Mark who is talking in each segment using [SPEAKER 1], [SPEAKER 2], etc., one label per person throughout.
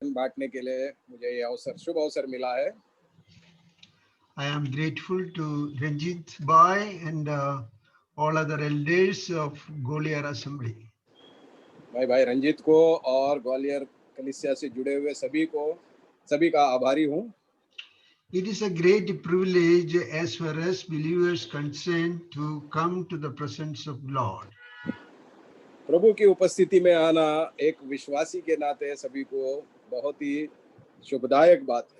[SPEAKER 1] बांटने के लिए मुझे ये शुभ अवसर मिला है।
[SPEAKER 2] I am grateful to Ranjit Bhai and all other elders of Goliar Assembly.
[SPEAKER 1] मैं भाई रंजीत को और ग्वालियर कलीसिया से जुड़े हुए सभी का आभारी हूँ।
[SPEAKER 2] It is a great privilege as far as believers concerned to come to the presence of Lord.
[SPEAKER 1] प्रभु की उपस्थिति में आना एक विश्वासी के नाते सभी को बहुत ही शुभदायक बात है।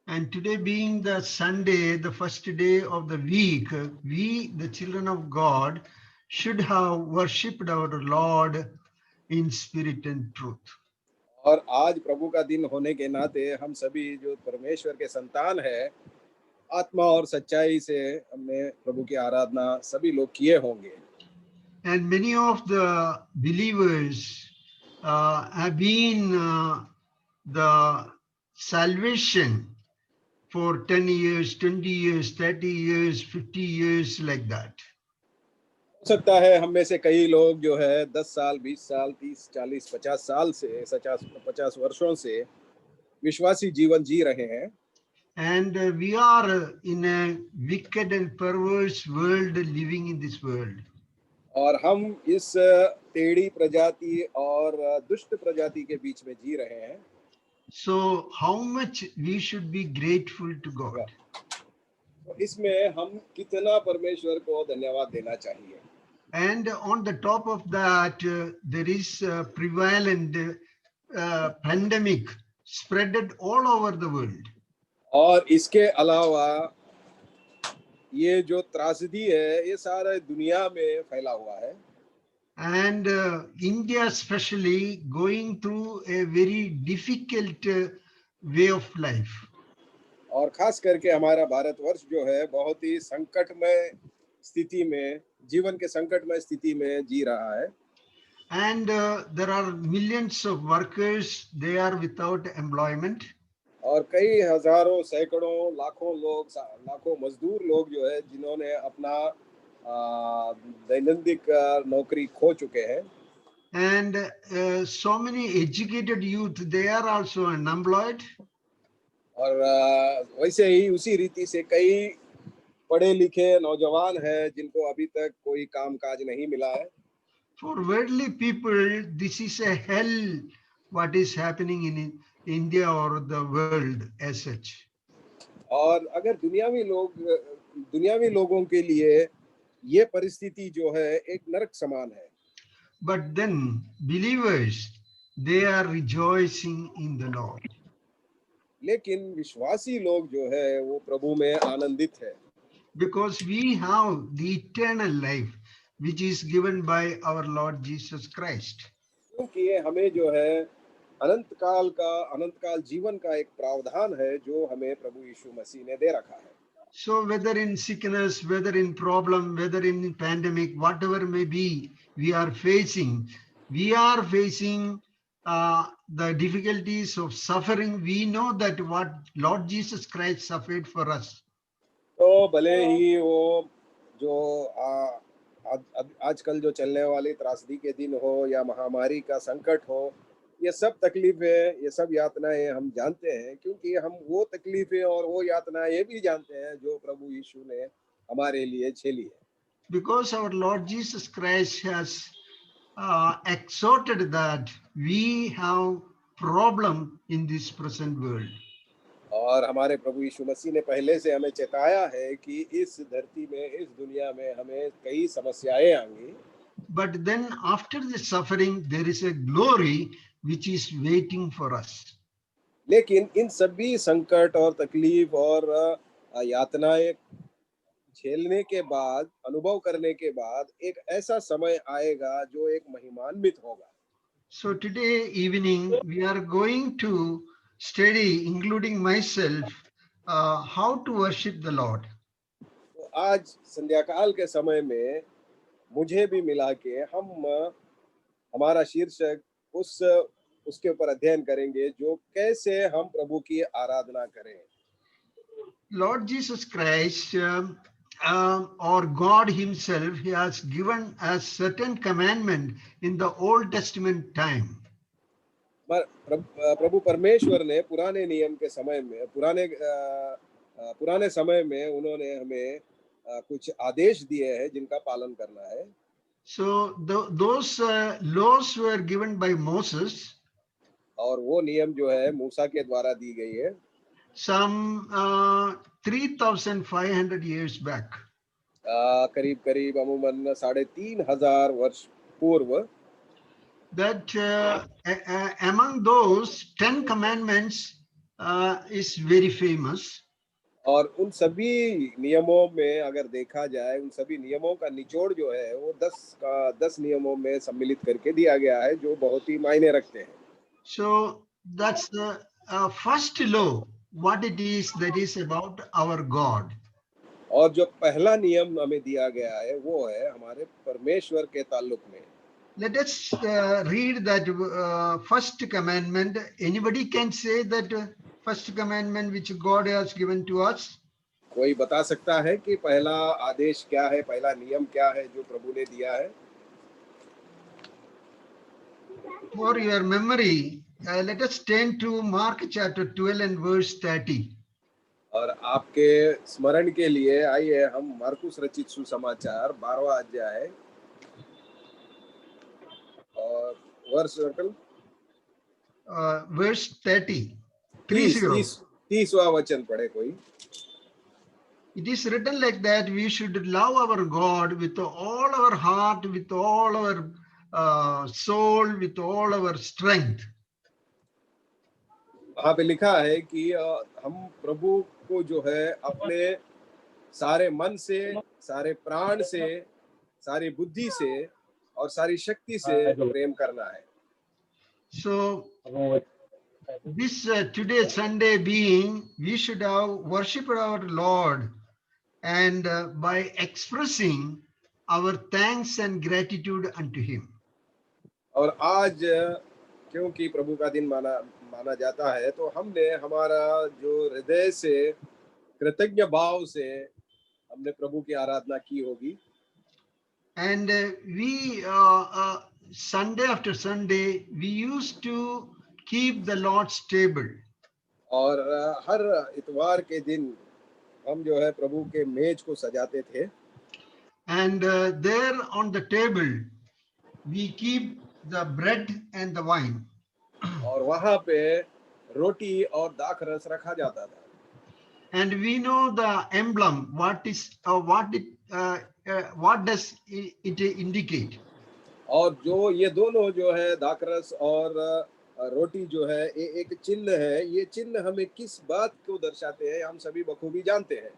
[SPEAKER 2] And today being the Sunday, the first day of the week, we, the children of God, should have worshipped our Lord in spirit and truth.
[SPEAKER 1] और आज प्रभु का दिन होने के नाते हम सभी जो परमेश्वर के संतान है, आत्मा और सच्चाई से हमने प्रभु की आराधना सभी लोग किए होंगे।
[SPEAKER 2] And many of the believers have been the salvation for 10 years, 20 years, 30 years, 50 years, like that.
[SPEAKER 1] हो सकता है हम में से कई लोग जो है 10 साल, 20 साल, 30, 40, 50 साल से 50 वर्षों से विश्वासी जीवन जी रहे हैं।
[SPEAKER 2] And we are in a wicked and perverse world, living in this world.
[SPEAKER 1] और हम इस टेढ़ी प्रजाति और दुष्ट प्रजाति के बीच में जी रहे हैं।
[SPEAKER 2] So how much we should be grateful to God.
[SPEAKER 1] तो इसमें हम कितना परमेश्वर को धन्यवाद देना चाहिए।
[SPEAKER 2] And on the top of that, there is a prevalent pandemic spreaded all over the world.
[SPEAKER 1] और इसके अलावा ये जो त्रासदी है ये सारे दुनिया में फैला हुआ है।
[SPEAKER 2] And India especially going through a very difficult way of life.
[SPEAKER 1] और खास करके हमारा भारतवर्ष जो है बहुत ही संकटमय स्थिति में, जीवन के संकटमय स्थिति में जी रहा है।
[SPEAKER 2] And there are millions of workers, they are without employment.
[SPEAKER 1] और कई हजारों, सैकड़ों, लाखों मजदूर लोग जो है जिन्होंने अपना दैनिक नौकरी खो चुके हैं।
[SPEAKER 2] And so many educated youth, they are also unemployed.
[SPEAKER 1] और वैसे ही उसी रीति से कई पढ़े लिखे नौजवान हैं जिनको अभी तक कोई काम काज नहीं मिला है।
[SPEAKER 2] For worldly people, this is a hell what is happening in India or the world as such.
[SPEAKER 1] और अगर दुनियावी लोगों के लिए ये परिस्थिति जो है एक नरक समान है।
[SPEAKER 2] But then believers, they are rejoicing in the Lord.
[SPEAKER 1] लेकिन विश्वासी लोग जो है वो प्रभु में आनंदित है।
[SPEAKER 2] Because we have the eternal life which is given by our Lord Jesus Christ.
[SPEAKER 1] क्योंकि हमें जो है अनंत काल जीवन का एक प्रावधान है जो हमें प्रभु यीशु मसीह ने दे रखा है।
[SPEAKER 2] So whether in sickness, whether in problem, whether in pandemic, whatever may be, we are facing the difficulties of suffering. We know that what Lord Jesus Christ suffered for us.
[SPEAKER 1] तो भले ही वो जो आजकल जो चलने वाली त्रासदी के दिन हो या महामारी का संकट हो, ये सब तकलीफें, ये सब यातनाएं हम जानते हैं, क्योंकि हम वो तकलीफें और वो यातनाएं भी जानते हैं जो प्रभु यीशु ने हमारे लिए झेली है।
[SPEAKER 2] Because our Lord Jesus Christ has exhorted that we have problem in this present world.
[SPEAKER 1] और हमारे प्रभु यीशु मसीह ने पहले से हमें चेताया है कि इस धरती में, इस दुनिया में हमें कई समस्याएं आएंगी।
[SPEAKER 2] But then after the suffering, there is a glory which is waiting for us.
[SPEAKER 1] लेकिन इन सभी संकट और तकलीफ और यातनाएं झेलने के बाद, अनुभव करने के बाद एक ऐसा समय आएगा जो एक महिमान्वित होगा।
[SPEAKER 2] So today evening we are going to study, including myself, how to worship the Lord.
[SPEAKER 1] तो आज संध्या काल के समय में मुझे भी मिला के हमारा शीर्षक उसके ऊपर अध्ययन करेंगे जो कैसे हम प्रभु की आराधना करें।
[SPEAKER 2] Lord Jesus Christ or God himself, he has given a certain commandment in the Old Testament time.
[SPEAKER 1] प्रभु परमेश्वर ने पुराने नियम के समय में पुराने समय में उन्होंने हमें कुछ आदेश दिए हैं जिनका पालन करना है।
[SPEAKER 2] So those laws were given by Moses
[SPEAKER 1] और वो नियम जो है मूसा के द्वारा दी गई है
[SPEAKER 2] some 3,500 years back.
[SPEAKER 1] करीब करीब अमूमन 3,500 वर्ष पूर्व।
[SPEAKER 2] That among those 10 commandments is very famous.
[SPEAKER 1] और उन सभी नियमों में अगर देखा जाए, उन सभी नियमों का निचोड़ जो है वो 10 नियमों में सम्मिलित करके दिया गया है, जो बहुत ही मायने रखते हैं।
[SPEAKER 2] So that's the first law, what it is, that is about our God.
[SPEAKER 1] और जो पहला नियम हमें दिया गया है वो है हमारे परमेश्वर के ताल्लुक में।
[SPEAKER 2] Let us read that first commandment. Anybody can say that first commandment which God has given to us?
[SPEAKER 1] कोई बता सकता है कि पहला आदेश क्या है, पहला नियम क्या है जो प्रभु ने दिया है?
[SPEAKER 2] For your memory, let us turn to Mark chapter 12 and verse 30.
[SPEAKER 1] और आपके स्मरण के लिए आइए हम मार्कुस रचित सुसमाचार 12वां अध्याय और वर्ष
[SPEAKER 2] verse 30.
[SPEAKER 1] 30वां वचन पढ़े कोई।
[SPEAKER 2] It is written like that: we should love our God with all our heart, with all our soul, with all our strength.
[SPEAKER 1] वहां पे लिखा है कि हम प्रभु को जो है अपने सारे मन से, सारे प्राण से, सारी बुद्धि से और सारी शक्ति से प्रेम करना है।
[SPEAKER 2] So this today Sunday being, we should have worshipped our Lord, and by expressing our thanks and gratitude unto Him.
[SPEAKER 1] और आज क्योंकि प्रभु का दिन माना जाता है, तो हमने हमारा जो हृदय से कृतज्ञ भाव से हमने प्रभु की आराधना की होगी।
[SPEAKER 2] And we Sunday after Sunday we used to keep the Lord's table.
[SPEAKER 1] और हर इतवार के दिन हम जो है प्रभु के मेज को सजाते थे।
[SPEAKER 2] And there on the table we keep the bread and the wine.
[SPEAKER 1] और वहां पे रोटी और दाखरस रखा जाता था।
[SPEAKER 2] And we know the emblem, what does it indicate?
[SPEAKER 1] और जो ये दोनों जो है दाखरस और रोटी जो है ये एक चिन्ह है। ये चिन्ह हमें किस बात को दर्शाते हैं हम सभी बखूबी जानते हैं।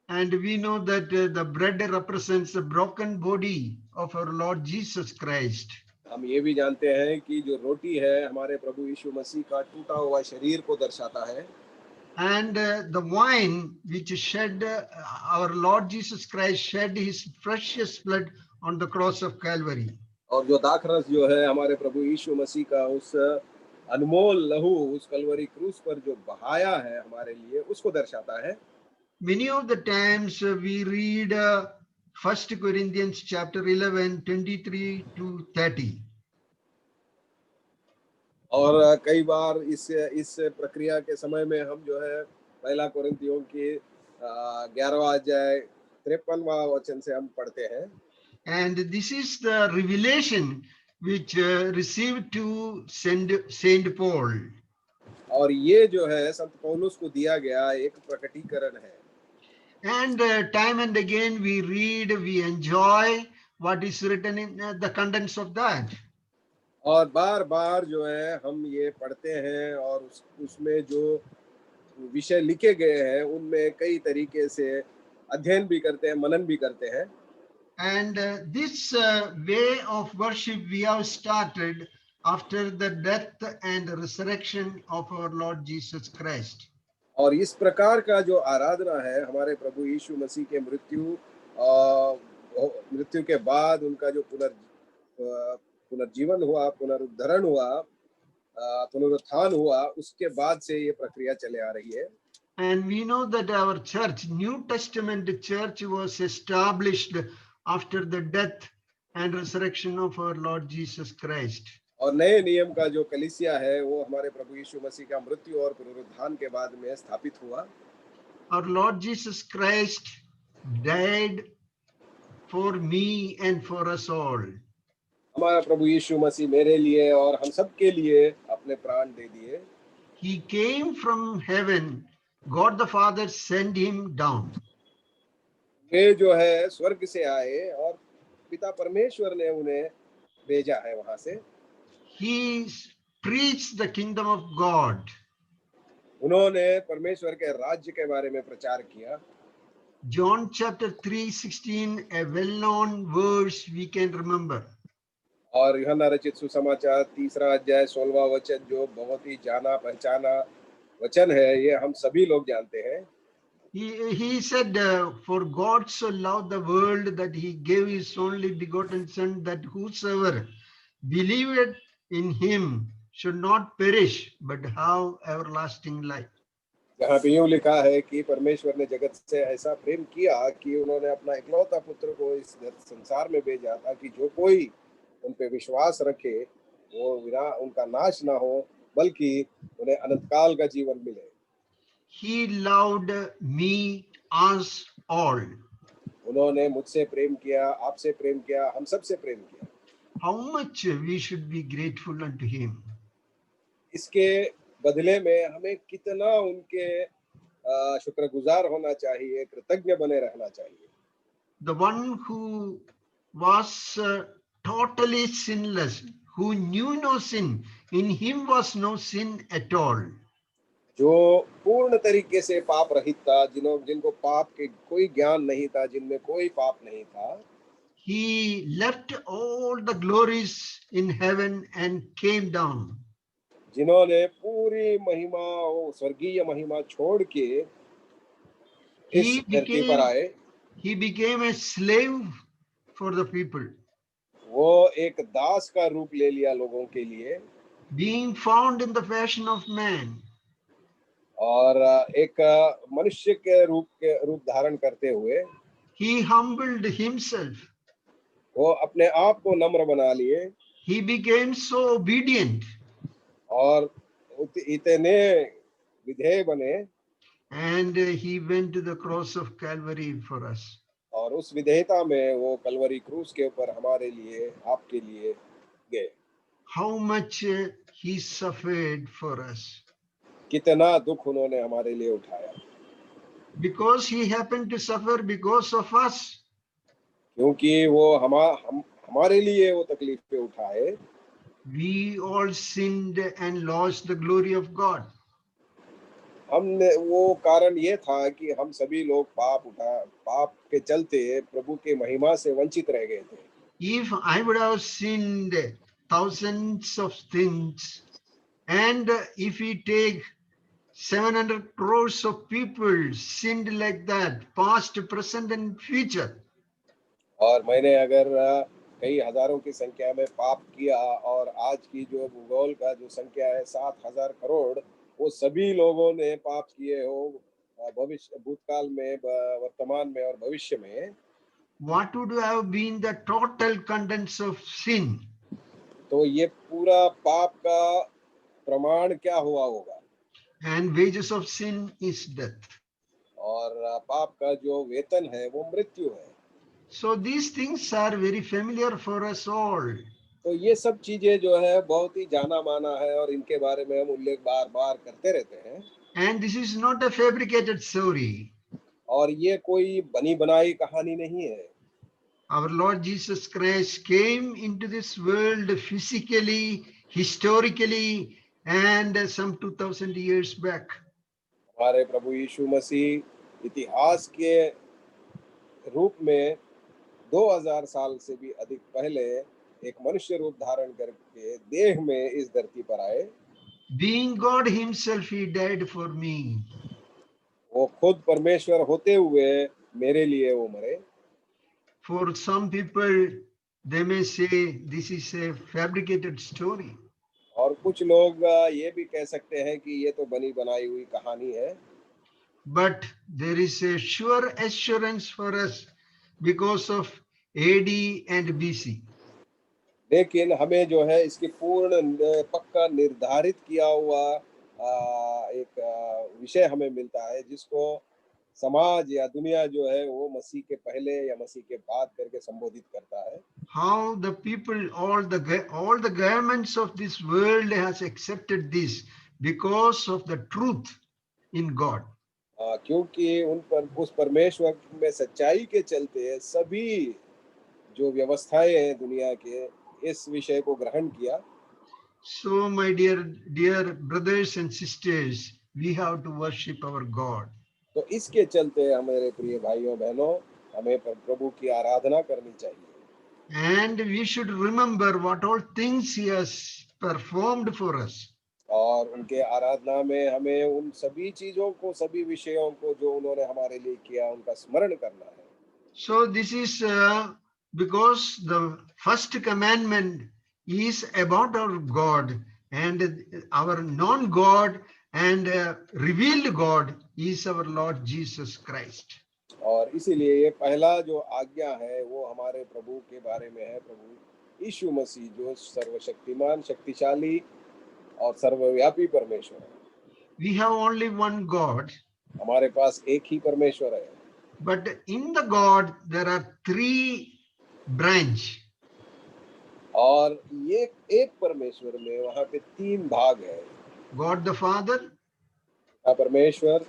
[SPEAKER 2] And we know that the bread represents the broken body of our Lord Jesus Christ.
[SPEAKER 1] हम ये भी जानते हैं कि जो रोटी है हमारे प्रभु यीशु मसीह का टूटा हुआ शरीर को दर्शाता है।
[SPEAKER 2] And the wine which shed, our Lord Jesus Christ shed his precious blood on the cross of Calvary.
[SPEAKER 1] और जो दाखरस जो है हमारे प्रभु यीशु मसीह का उस अनमोल लहू उस कलवरी क्रूस पर जो बहाया है हमारे लिए, उसको दर्शाता है।
[SPEAKER 2] Many of the times we read 1 Corinthians chapter 11, 23 to 30.
[SPEAKER 1] और कई बार इस प्रक्रिया के समय में हम जो है पहला कोरिन्थियों की 11वां अध्याय 53वां वचन से हम पढ़ते हैं।
[SPEAKER 2] And this is the revelation which received to Saint Paul.
[SPEAKER 1] और ये जो है संत पौलुस को दिया गया एक प्रकटीकरण है।
[SPEAKER 2] And time and again we read, we enjoy what is written in the contents of that.
[SPEAKER 1] और बार बार जो है हम ये पढ़ते हैं और उसमें जो विषय लिखे गए हैं उनमें कई तरीके से अध्ययन भी करते हैं, मनन भी करते हैं।
[SPEAKER 2] And this way of worship we have started after the death and resurrection of our Lord Jesus Christ.
[SPEAKER 1] और इस प्रकार का जो आराधना है हमारे प्रभु यीशु मसीह के मृत्यु के बाद उनका जो पुनर्जीवन हुआ, पुनरुद्धरण हुआ, पुनरुत्थान हुआ, उसके बाद से ये प्रक्रिया चले आ रही है।
[SPEAKER 2] And we know that our church, New Testament church, was established after the death and resurrection of our Lord Jesus Christ.
[SPEAKER 1] और नए नियम का जो कलीसिया है वो हमारे प्रभु यीशु मसीह का मृत्यु और पुनरुत्थान के बाद में स्थापित हुआ।
[SPEAKER 2] Our Lord Jesus Christ died for me and for us all.
[SPEAKER 1] हमारा प्रभु यीशु मसीह मेरे लिए और हम सब के लिए अपने प्राण दे दिए।
[SPEAKER 2] He came from heaven. God the Father sent him down.
[SPEAKER 1] वे जो है स्वर्ग से आए और पिता परमेश्वर ने उन्हें भेजा है वहां से।
[SPEAKER 2] He preached the kingdom of God.
[SPEAKER 1] उन्होंने परमेश्वर के राज्य के बारे में प्रचार किया।
[SPEAKER 2] John chapter 3:16, a well-known verse we can remember.
[SPEAKER 1] और यूहन्ना रचित सुसमाचार 3 अध्याय 16वां वचन जो बहुत ही जाना पहचाना वचन है, ये हम सभी लोग जानते हैं।
[SPEAKER 2] He said, for God so loved the world that he gave his only begotten son, that whosoever believeth in him should not perish but have everlasting life.
[SPEAKER 1] यहाँ पे यूं लिखा है कि परमेश्वर ने जगत से ऐसा प्रेम किया कि उन्होंने अपना इकलौता पुत्र को इस संसार में भेजा ताकि जो कोई उन पे विश्वास रखे वो उनका नाश ना हो बल्कि उन्हें अनंत काल का जीवन मिले।
[SPEAKER 2] He loved me, us all.
[SPEAKER 1] उन्होंने मुझसे प्रेम किया, आपसे प्रेम किया, हम सबसे प्रेम किया।
[SPEAKER 2] How much we should be grateful unto him.
[SPEAKER 1] इसके बदले में हमें कितना उनके शुक्रगुजार होना चाहिए, कृतज्ञ बने रहना चाहिए।
[SPEAKER 2] The one who was totally sinless, who knew no sin, in him was no sin at all.
[SPEAKER 1] जो पूर्ण तरीके से पाप रहित था, जिनको पाप के कोई ज्ञान नहीं था, जिनमें कोई पाप नहीं था,
[SPEAKER 2] He left all the glories in heaven and came down.
[SPEAKER 1] जिन्होंने पूरी महिमा और स्वर्गीय महिमा छोड़ के इस धरती पर आए।
[SPEAKER 2] He became a slave for the people.
[SPEAKER 1] वो एक दास का रूप ले लिया लोगों के लिए,
[SPEAKER 2] Being found in the fashion of man,
[SPEAKER 1] और एक मनुष्य के रूप धारण करते हुए
[SPEAKER 2] he humbled himself.
[SPEAKER 1] वो अपने आप को नम्र बना लिए
[SPEAKER 2] He became so obedient,
[SPEAKER 1] और इतने विधेय बने,
[SPEAKER 2] and he went to the cross of Calvary for us.
[SPEAKER 1] और उस विधेयता में वो कलवरी क्रूस के ऊपर हमारे लिए, आपके लिए गए।
[SPEAKER 2] How much he suffered for us.
[SPEAKER 1] कितना दुख उन्होंने हमारे लिए उठाया।
[SPEAKER 2] Because he happened to suffer because of us.
[SPEAKER 1] क्योंकि वो हमारे लिए वो तकलीफें उठाए।
[SPEAKER 2] We all sinned and lost the glory of God.
[SPEAKER 1] हमने वो कारण ये था कि हम सभी लोग पाप के चलते प्रभु के महिमा से वंचित रह गए थे।
[SPEAKER 2] If I would have sinned thousands of things, and if we take 700 crores of people sinned like that, past, present, and future,
[SPEAKER 1] और मैंने अगर कई हजारों की संख्या में पाप किया और आज की जो भूगोल का जो संख्या है 7,000 करोड़, वो सभी लोगों ने पाप किए हो भविष्य, भूतकाल में, वर्तमान में और भविष्य में,
[SPEAKER 2] what would have been the total contents of sin?
[SPEAKER 1] तो ये पूरा पाप का प्रमाण क्या हुआ होगा?
[SPEAKER 2] And wages of sin is death.
[SPEAKER 1] और पाप का जो वेतन है वो मृत्यु है।
[SPEAKER 2] So these things are very familiar for us all.
[SPEAKER 1] तो ये सब चीजें जो है बहुत ही जाना माना है और इनके बारे में हम उल्लेख बार बार करते रहते हैं।
[SPEAKER 2] And this is not a fabricated story.
[SPEAKER 1] और ये कोई बनी बनाई कहानी नहीं है।
[SPEAKER 2] Our Lord Jesus Christ came into this world physically, historically, and some 2000 years back.
[SPEAKER 1] हमारे प्रभु यीशु मसीह इतिहास के रूप में 2000 साल से भी अधिक पहले एक मनुष्य रूप धारण करके देह में इस धरती पर आए।
[SPEAKER 2] Being God himself, he died for me.
[SPEAKER 1] वो खुद परमेश्वर होते हुए मेरे लिए वो मरे।
[SPEAKER 2] For some people, they may say this is a fabricated story.
[SPEAKER 1] और कुछ लोग ये भी कह सकते हैं कि ये तो बनी बनाई हुई कहानी है।
[SPEAKER 2] But there is a sure assurance for us because of AD and BC.
[SPEAKER 1] लेकिन हमें जो है इसकी पूर्ण पक्का निर्धारित किया हुआ एक विषय हमें मिलता है, जिसको समाज या दुनिया जो है वो मसीह के पहले या मसीह के बाद करके संबोधित करता है।
[SPEAKER 2] How the people, all the governments of this world has accepted this because of the truth in God.
[SPEAKER 1] क्योंकि उन पर उस परमेश्वर में सच्चाई के चलते सभी जो व्यवस्थाएं हैं दुनिया के इस विषय को ग्रहण किया।
[SPEAKER 2] So, my dear brothers and sisters, we have to worship our God.
[SPEAKER 1] तो इसके चलते हमारे प्रिय भाइयों बहनों, हमें प्रभु की आराधना करनी चाहिए।
[SPEAKER 2] And we should remember what all things He has performed for us.
[SPEAKER 1] और उनके आराधना में हमें उन सभी चीजों को, सभी विषयों को जो उन्होंने हमारे लिए किया, उनका स्मरण करना है।
[SPEAKER 2] So this is because the first commandment is about our God, and our non-God and revealed God is our Lord Jesus Christ.
[SPEAKER 1] और इसीलिए ये पहला जो आज्ञा है वो हमारे प्रभु के बारे में है, प्रभु यीशु मसीह जो सर्वशक्तिमान, शक्तिशाली और सर्वव्यापी परमेश्वर है।
[SPEAKER 2] We have only one God,
[SPEAKER 1] हमारे पास एक ही परमेश्वर है,
[SPEAKER 2] but in the God there are three branch.
[SPEAKER 1] और ये एक परमेश्वर में वहां पे तीन भाग है।
[SPEAKER 2] God the Father,
[SPEAKER 1] परमेश्वर,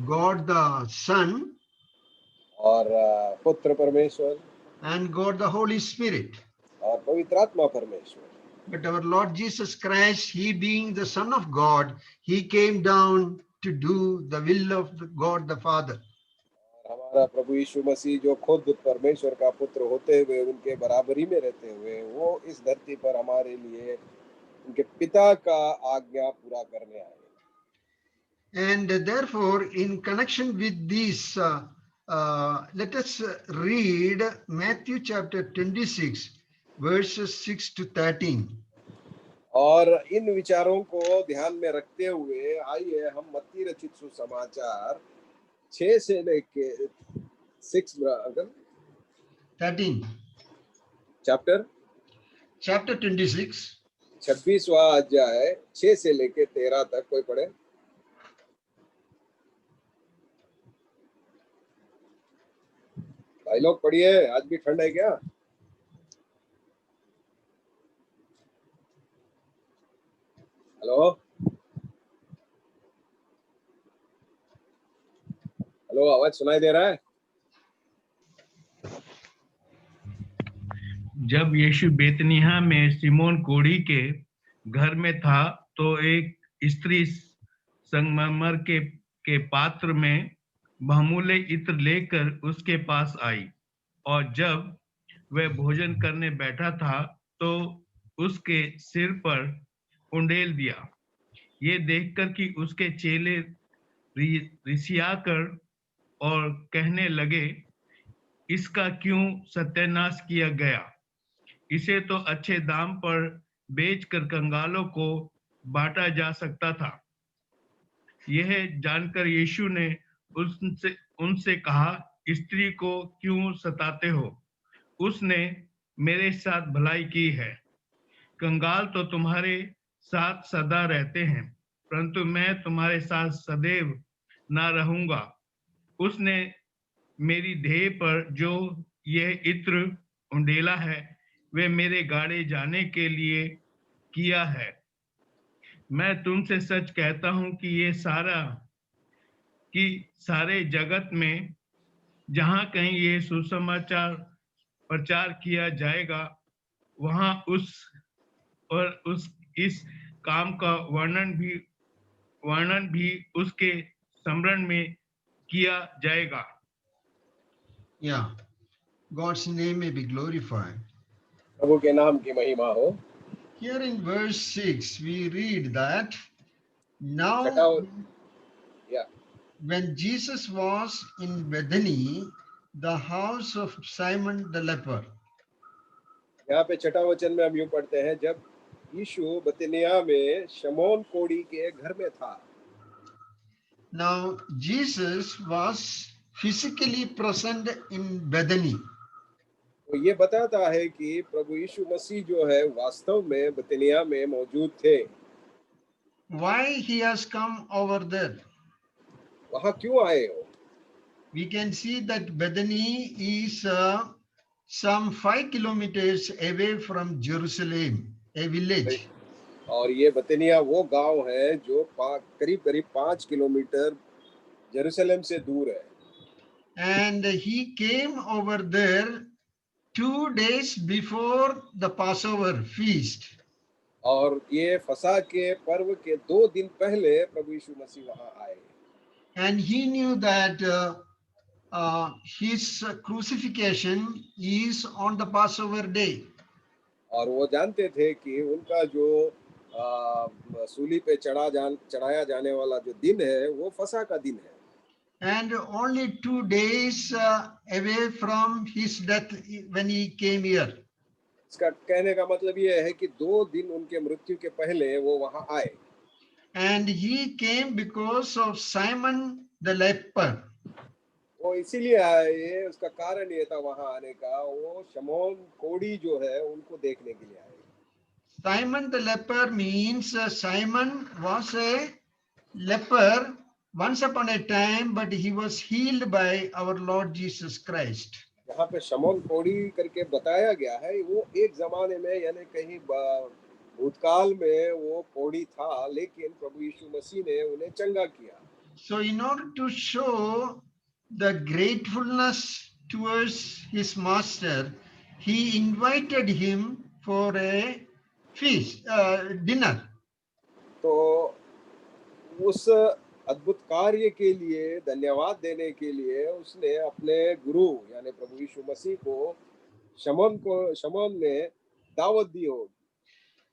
[SPEAKER 2] God the Son,
[SPEAKER 1] और पुत्र परमेश्वर,
[SPEAKER 2] and God the Holy Spirit.
[SPEAKER 1] और पवित्र आत्मा परमेश्वर।
[SPEAKER 2] But our Lord Jesus Christ, He being the Son of God, He came down to do the will of God the Father.
[SPEAKER 1] हमारा प्रभु यीशु मसीह जो खुद परमेश्वर का पुत्र होते हुए, उनके बराबरी में रहते हुए, वो इस धरती पर हमारे लिए उनके पिता का आज्ञा पूरा करने आए।
[SPEAKER 2] And therefore, in connection with this, let us read Matthew chapter 26, verses 6 to 13.
[SPEAKER 1] और इन विचारों को ध्यान में रखते हुए आइए हम मत्ती रचित सुसमाचार 6 से लेके
[SPEAKER 2] 13.
[SPEAKER 1] चैप्टर
[SPEAKER 2] 26.
[SPEAKER 1] 26वां अध्याय 6 से लेके 13 तक कोई पढ़े। भाई लोग पढ़िए, आज भी ठंड है क्या? हेलो हेलो, आवाज सुनाई दे रहा है?
[SPEAKER 3] जब यीशु बेतनिय्याह में सिमोन कोढ़ी के घर में था तो एक स्त्री संगमरमर के पात्र में बहुमूल्य इत्र लेकर उसके पास आई, और जब वह भोजन करने बैठा था तो उसके सिर पर उंडेल दिया। ये देखकर कि उसके चेले रिसियाकर और कहने लगे, इसका क्यों सत्यानाश किया गया? इसे तो अच्छे दाम पर बेचकर कंगालों को बांटा जा सकता था। यह जानकर यीशु ने उनसे कहा, स्त्री को क्यों सताते हो? उसने मेरे साथ भलाई की है। कंगाल तो तुम्हारे साथ सदा रहते हैं, परंतु मैं तुम्हारे साथ सदैव ना रहूंगा। उसने मेरी देह पर जो यह इत्र उंडेला है, वे मेरे गाड़े जाने के लिए किया है। मैं तुमसे सच कहता हूं कि सारे जगत में जहां कहीं ये सुसमाचार प्रचार किया जाएगा, वहां इस काम का वर्णन भी उसके स्मरण में किया जाएगा।
[SPEAKER 2] Yeah, God's name may be glorified.
[SPEAKER 1] प्रभु के नाम की महिमा हो।
[SPEAKER 2] Here in verse 6, we read that now when Jesus was in Bethany, the house of Simon the leper.
[SPEAKER 1] यहाँ पे छठा वचन में हम यूं पढ़ते हैं, जब यीशु बतनिया में शमौन कोढ़ी के घर में था।
[SPEAKER 2] Now Jesus was physically present in Bethany.
[SPEAKER 1] तो ये बताता है कि प्रभु यीशु मसीह जो है वास्तव में बतनिया में मौजूद थे।
[SPEAKER 2] Why he has come over there?
[SPEAKER 1] वहां क्यों आए हो?
[SPEAKER 2] We can see that Bethany is some 5 kilometers away from Jerusalem, a village.
[SPEAKER 1] और ये बतनिया वो गांव है जो करीब करीब 5 किलोमीटर यरूशलेम से दूर है।
[SPEAKER 2] And he came over there 2 days before the Passover feast.
[SPEAKER 1] और ये फसह के पर्व के 2 दिन पहले प्रभु यीशु मसीह वहां आए।
[SPEAKER 2] And he knew that his crucifixion is on the Passover day.
[SPEAKER 1] और वो जानते थे कि उनका जो सूली पे चढ़ाया जाने वाला जो दिन है वो फसह का दिन है।
[SPEAKER 2] And only 2 days away from his death when he came here.
[SPEAKER 1] इसका कहने का मतलब ये है कि 2 दिन उनके मृत्यु के पहले वो वहां आए।
[SPEAKER 2] And he came because of Simon the leper.
[SPEAKER 1] वो इसीलिए आए, उसका कारण ये था वहां आने का, वो शमौन कोढ़ी जो है उनको देखने के लिए आए।
[SPEAKER 2] Simon the leper means Simon was a leper once upon a time, but he was healed by our Lord Jesus Christ.
[SPEAKER 1] यहाँ पे शमौन कोढ़ी करके बताया गया है, वो एक जमाने में यानी कहीं भूतकाल में वो कोढ़ी था, लेकिन प्रभु यीशु मसीह ने उन्हें चंगा किया।
[SPEAKER 2] So in order to show the gratefulness towards his master, he invited him for a feast, dinner.
[SPEAKER 1] तो उस अद्भुत कार्य के लिए धन्यवाद देने के लिए उसने अपने गुरु यानी प्रभु यीशु मसीह को शमौन ने दावत दी होगी।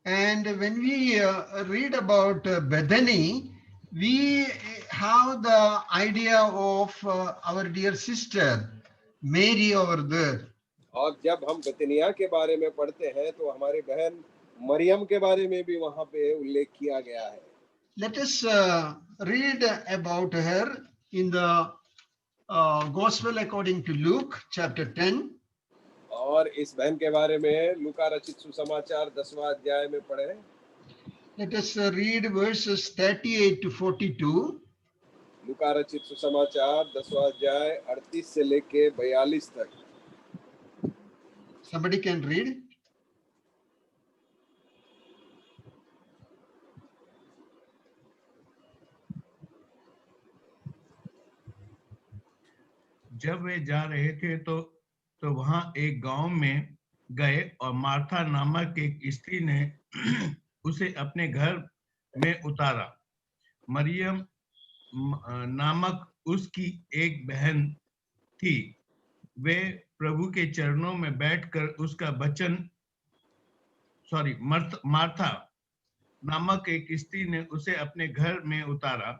[SPEAKER 2] And when we read about Bethany, we have the idea of our dear sister Mary over there.
[SPEAKER 1] और जब हम बतनिया के बारे में पढ़ते हैं तो हमारी बहन मरियम के बारे में भी वहां पे उल्लेख किया गया है।
[SPEAKER 2] Let us read about her in the Gospel according to Luke chapter 10.
[SPEAKER 1] और इस बहन के बारे में लूका रचित सुसमाचार 10वां अध्याय में पढ़े।
[SPEAKER 2] Let us read verses 38 to 42.
[SPEAKER 1] लूका रचित सुसमाचार 10वां अध्याय 38 से लेके 42 तक।
[SPEAKER 2] Somebody can read.
[SPEAKER 3] जब वे जा रहे थे तो वहां एक गांव में गए और मार्था नामक एक स्त्री ने उसे अपने घर में उतारा। मरियम नामक उसकी एक बहन थी। वे प्रभु के चरणों में बैठकर उसका वचन मार्था नामक एक स्त्री ने उसे अपने घर में उतारा।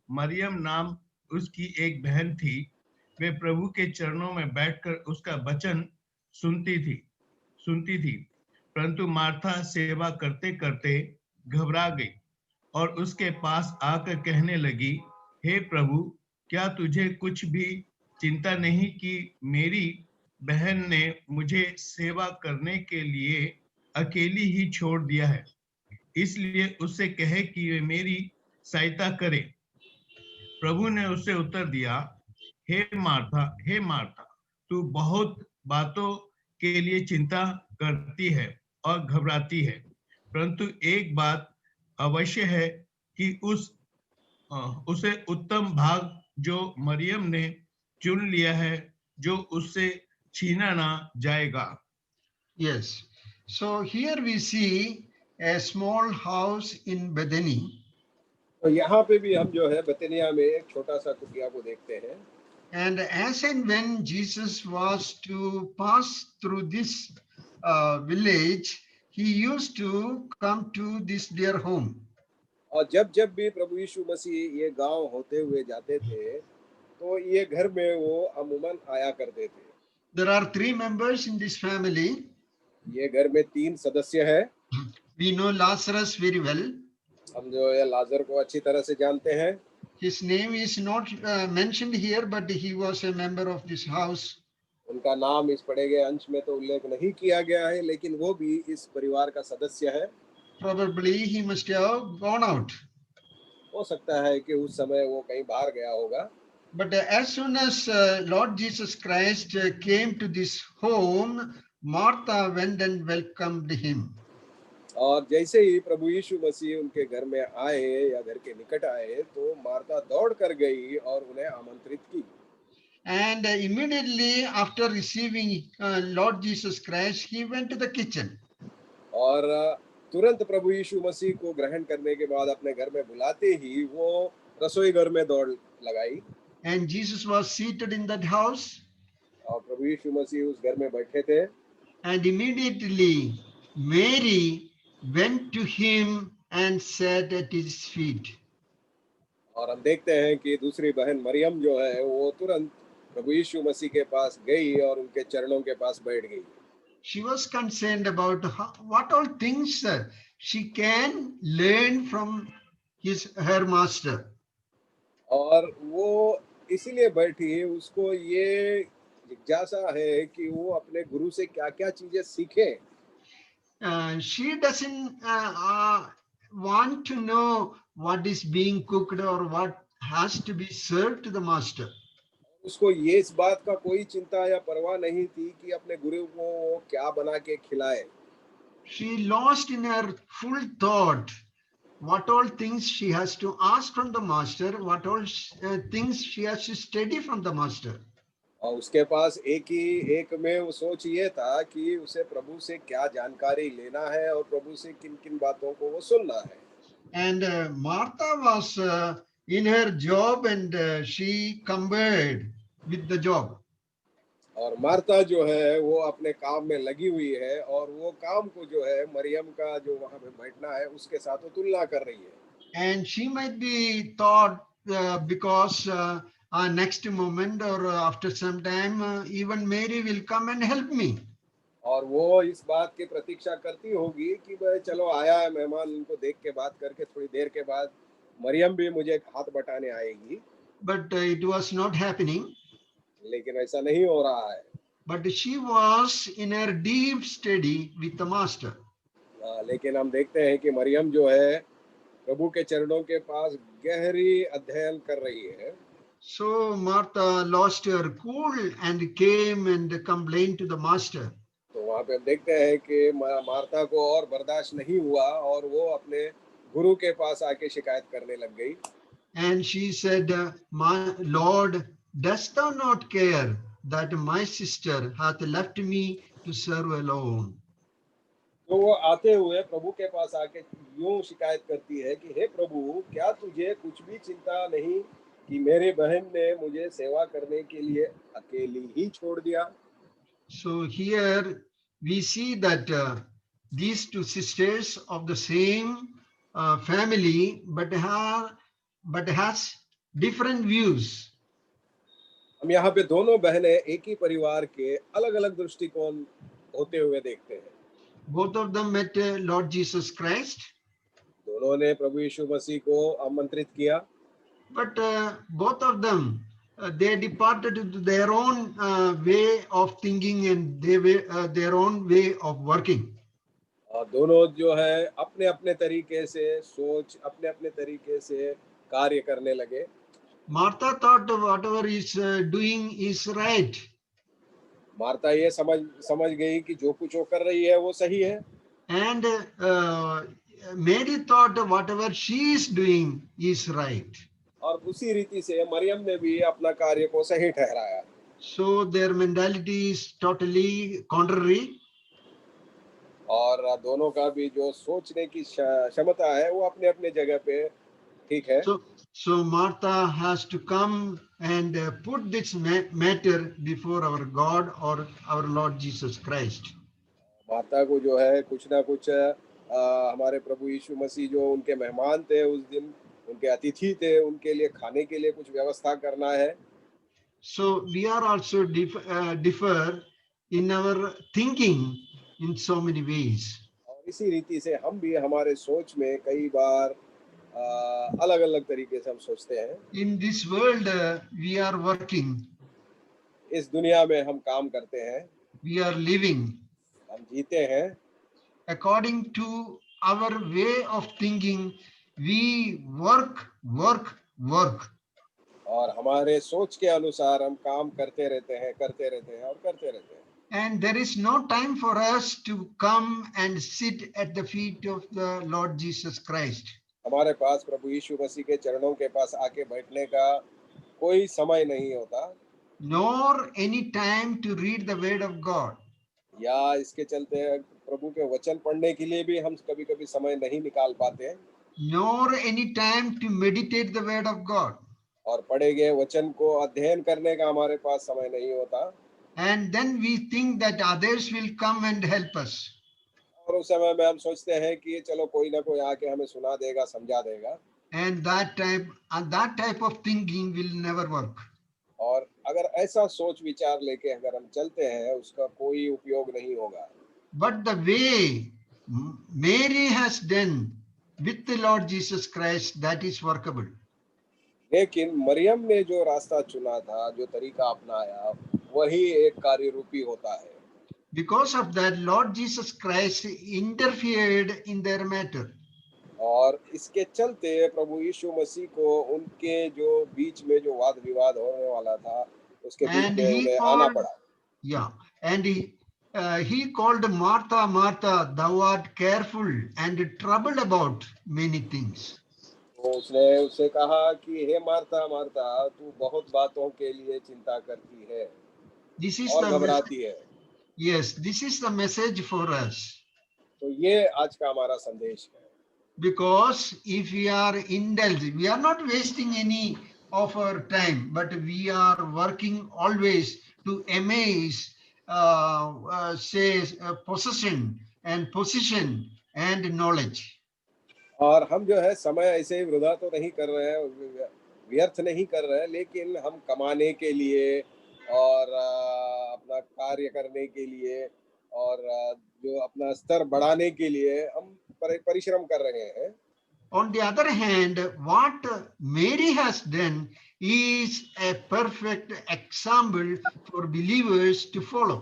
[SPEAKER 3] मरियम नाम उसकी एक बहन थी। वे प्रभु के चरणों में बैठकर उसका वचन सुनती थी। परंतु मार्था सेवा करते करते घबरा गई और उसके पास आकर कहने लगी, हे प्रभु, क्या तुझे कुछ भी चिंता नहीं कि मेरी बहन ने मुझे सेवा करने के लिए अकेली ही छोड़ दिया है? इसलिए उससे कहे कि वे मेरी सहायता करे। प्रभु ने उससे उत्तर दिया, हे मार्था, तू बहुत बातों के लिए चिंता करती है और घबराती है, परंतु एक बात अवश्य है कि उसे उत्तम भाग जो मरियम ने चुन लिया है, जो उससे छीना ना जाएगा।
[SPEAKER 2] Yes. So here we see a small house in Bethany.
[SPEAKER 1] तो यहाँ पे भी हम जो है बतनिया में एक छोटा सा कुटिया को देखते हैं।
[SPEAKER 2] And as and when Jesus was to pass through this village, he used to come to this dear home.
[SPEAKER 1] और जब भी प्रभु यीशु मसीह ये गांव होते हुए जाते थे, तो ये घर में वो अमूमन आया करते थे।
[SPEAKER 2] There are 3 members in this family.
[SPEAKER 1] ये घर में 3 सदस्य हैं।
[SPEAKER 2] We know Lazarus very well.
[SPEAKER 1] हम जो है लाजर को अच्छी तरह से जानते हैं।
[SPEAKER 2] His name is not mentioned here, but he was a member of this house.
[SPEAKER 1] उनका नाम इस पढ़े गए अंश में तो उल्लेख नहीं किया गया है, लेकिन वो भी इस परिवार का सदस्य है।
[SPEAKER 2] Probably he must have gone out.
[SPEAKER 1] हो सकता है कि उस समय वो कहीं बाहर गया होगा।
[SPEAKER 2] But as soon as Lord Jesus Christ came to this home, Martha went and welcomed him.
[SPEAKER 1] और जैसे ही प्रभु यीशु मसीह उनके घर में आए या घर के निकट आए, तो मार्था दौड़ कर गई और उन्हें आमंत्रित की।
[SPEAKER 2] And immediately after receiving Lord Jesus Christ, he went to the kitchen.
[SPEAKER 1] और तुरंत प्रभु यीशु मसीह को ग्रहण करने के बाद अपने घर में बुलाते ही वो रसोई घर में दौड़ लगाई।
[SPEAKER 2] And Jesus was seated in that house.
[SPEAKER 1] और प्रभु यीशु मसीह उस घर में बैठे थे।
[SPEAKER 2] And immediately Mary went to him and sat at his feet.
[SPEAKER 1] और हम देखते हैं कि दूसरी बहन मरियम जो है वो तुरंत प्रभु यीशु मसीह के पास गई और उनके चरणों के पास बैठ गई।
[SPEAKER 2] She was concerned about what all things she can learn from her master.
[SPEAKER 1] और वो इसीलिए बैठी, उसको ये जिज्ञासा है कि वो अपने गुरु से क्या-क्या चीजें सीखे।
[SPEAKER 2] She doesn't want to know what is being cooked or what has to be served to the master.
[SPEAKER 1] उसको ये इस बात का कोई चिंता या परवाह नहीं थी कि अपने गुरु को वो क्या बना के खिलाए।
[SPEAKER 2] She lost in her full thought what all things she has to ask from the master, what all things she has to study from the master.
[SPEAKER 1] और उसके पास एक में वो सोच ये था कि उसे प्रभु से क्या जानकारी लेना है और प्रभु से किन-किन बातों को वो सुनना है।
[SPEAKER 2] And Martha was in her job and she compared with the job.
[SPEAKER 1] और मार्था जो है वो अपने काम में लगी हुई है और वो काम को जो है मरियम का जो वहां पे बैठना है उसके साथ वो तुलना कर रही है।
[SPEAKER 2] And she might be thought because next moment or after some time even Mary will come and help me.
[SPEAKER 1] और वो इस बात की प्रतीक्षा करती होगी कि भाई चलो आया है मेहमान, उनको देख के बात करके थोड़ी देर के बाद मरियम भी मुझे हाथ बटाने आएगी।
[SPEAKER 2] But it was not happening.
[SPEAKER 1] लेकिन ऐसा नहीं हो रहा है।
[SPEAKER 2] But she was in her deep study with the master.
[SPEAKER 1] लेकिन हम देखते हैं कि मरियम जो है प्रभु के चरणों के पास गहरी अध्ययन कर रही है।
[SPEAKER 2] So Martha lost her cool and came and complained to the master.
[SPEAKER 1] तो वहां पे हम देखते हैं कि मार्था को और बर्दाश्त नहीं हुआ और वो अपने गुरु के पास आके शिकायत करने लग गई।
[SPEAKER 2] And she said, "My Lord, dost thou not care that my sister hath left me to serve alone?"
[SPEAKER 1] तो वो आते हुए प्रभु के पास आके यूं शिकायत करती है कि हे प्रभु, क्या तुझे कुछ भी चिंता नहीं कि मेरे बहन ने मुझे सेवा करने के लिए अकेली ही छोड़ दिया।
[SPEAKER 2] So here we see that these two sisters of the same family, but has different views.
[SPEAKER 1] हम यहाँ पे दोनों बहनें एक ही परिवार के अलग-अलग दृष्टिकोण होते हुए देखते हैं।
[SPEAKER 2] Both of them met Lord Jesus Christ.
[SPEAKER 1] दोनों ने प्रभु यीशु मसीह को आमंत्रित किया।
[SPEAKER 2] But both of them, they departed to their own way of thinking and their own way of working.
[SPEAKER 1] और दोनों जो है अपने-अपने तरीके से सोच, अपने-अपने तरीके से कार्य करने लगे।
[SPEAKER 2] Martha thought whatever is doing is right.
[SPEAKER 1] Martha ये समझ गई कि जो कुछ वो कर रही है वो सही है।
[SPEAKER 2] And Mary thought whatever she is doing is right.
[SPEAKER 1] और उसी रीति से मरियम ने भी अपना कार्य को सही ठहराया।
[SPEAKER 2] So their mentality is totally contrary.
[SPEAKER 1] और दोनों का भी जो सोचने की क्षमता है वो अपने-अपने जगह पे ठीक है।
[SPEAKER 2] So Martha has to come and put this matter before our God or our Lord Jesus Christ.
[SPEAKER 1] Martha को जो है कुछ ना कुछ हमारे प्रभु यीशु मसीह जो उनके मेहमान थे उस दिन, उनके अतिथि थे, उनके लिए खाने के लिए कुछ व्यवस्था करना है।
[SPEAKER 2] So we are also differ in our thinking in so many ways.
[SPEAKER 1] और इसी रीति से हम भी हमारे सोच में कई बार अलग-अलग तरीके से हम सोचते हैं।
[SPEAKER 2] In this world we are working.
[SPEAKER 1] इस दुनिया में हम काम करते हैं,
[SPEAKER 2] we are living
[SPEAKER 1] हम जीते हैं,
[SPEAKER 2] according to our way of thinking, we work, work, work.
[SPEAKER 1] और हमारे सोच के अनुसार हम काम करते रहते हैं और करते रहते हैं।
[SPEAKER 2] And there is no time for us to come and sit at the feet of the Lord Jesus Christ.
[SPEAKER 1] हमारे पास प्रभु यीशु मसीह के चरणों के पास आके बैठने का कोई समय नहीं होता,
[SPEAKER 2] Nor any time to read the word of God.
[SPEAKER 1] या इसके चलते प्रभु के वचन पढ़ने के लिए भी हम कभी-कभी समय नहीं निकाल पाते,
[SPEAKER 2] Nor any time to meditate the word of God.
[SPEAKER 1] और पढ़े गए वचन को अध्ययन करने का हमारे पास समय नहीं होता।
[SPEAKER 2] And then we think that others will come and help us.
[SPEAKER 1] और उस समय में हम सोचते हैं कि चलो कोई ना कोई आके हमें सुना देगा, समझा देगा,
[SPEAKER 2] And that type of thinking will never work.
[SPEAKER 1] और अगर ऐसा सोच विचार लेके अगर हम चलते हैं उसका कोई उपयोग नहीं होगा।
[SPEAKER 2] But the way Mary has done with the Lord Jesus Christ, that is workable.
[SPEAKER 1] लेकिन मरियम ने जो रास्ता चुना था, जो तरीका अपनाया, वही एक कार्य रूपी होता है।
[SPEAKER 2] Because of that, Lord Jesus Christ interfered in their matter.
[SPEAKER 1] और इसके चलते प्रभु यीशु मसीह को उनके जो बीच में जो वाद विवाद होने वाला था, उसके बीच
[SPEAKER 2] And
[SPEAKER 1] में
[SPEAKER 2] he
[SPEAKER 1] उन्हें आना
[SPEAKER 2] called,
[SPEAKER 1] पड़ा।
[SPEAKER 2] yeah, and he called Martha, Martha, thou art careful and troubled about many things.
[SPEAKER 1] तो उसने उससे कहा कि हे मार्था मार्था, तू बहुत बातों के लिए चिंता करती है
[SPEAKER 2] This is
[SPEAKER 1] और
[SPEAKER 2] the
[SPEAKER 1] घबराती है।
[SPEAKER 2] yes, this is the message for us.
[SPEAKER 1] तो ये आज का हमारा संदेश है।
[SPEAKER 2] Because if we are indulged, we are not wasting any of our time, but we are working always to amaze, possession and position and knowledge.
[SPEAKER 1] और हम जो है समय ऐसे ही वृथा तो नहीं कर रहे हैं, व्यर्थ नहीं कर रहे हैं, लेकिन हम कमाने के लिए और अपना कार्य करने के लिए और जो अपना स्तर बढ़ाने के लिए हम परिश्रम कर रहे हैं।
[SPEAKER 2] On the other hand, what Mary has done is a perfect example for believers to follow.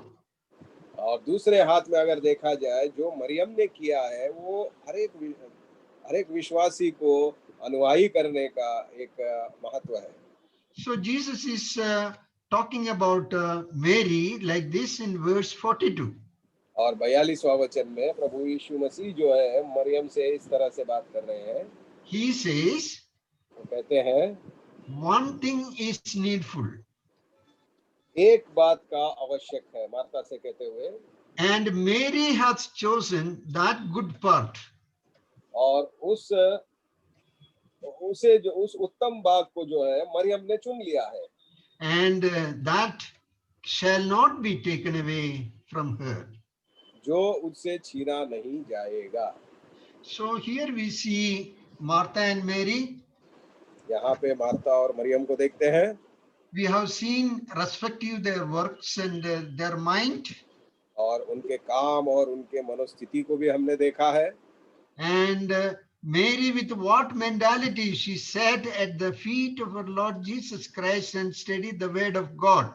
[SPEAKER 1] और दूसरे हाथ में अगर देखा जाए, जो मरियम ने किया है वो हर एक विश्वासी को अनुयायी करने का एक महत्व है।
[SPEAKER 2] So Jesus is talking about Mary like this in verse 42.
[SPEAKER 1] और 42वां वचन में प्रभु यीशु मसीह जो है मरियम से इस तरह से बात कर रहे हैं।
[SPEAKER 2] He says,
[SPEAKER 1] वो कहते हैं,
[SPEAKER 2] one thing is needful,
[SPEAKER 1] एक बात का आवश्यक है, मार्था से कहते हुए,
[SPEAKER 2] and Mary hath chosen that good part.
[SPEAKER 1] और उस उत्तम भाग को जो है मरियम ने चुन लिया है,
[SPEAKER 2] And that shall not be taken away from her.
[SPEAKER 1] जो उससे छीना नहीं जाएगा।
[SPEAKER 2] So here we see Martha and Mary.
[SPEAKER 1] यहाँ पे मार्था और मरियम को देखते हैं।
[SPEAKER 2] We have seen respective their works and their mind.
[SPEAKER 1] और उनके काम और उनके मनोस्थिति को भी हमने देखा है।
[SPEAKER 2] And Mary, with what mentality she sat at the feet of our Lord Jesus Christ and studied the word of God.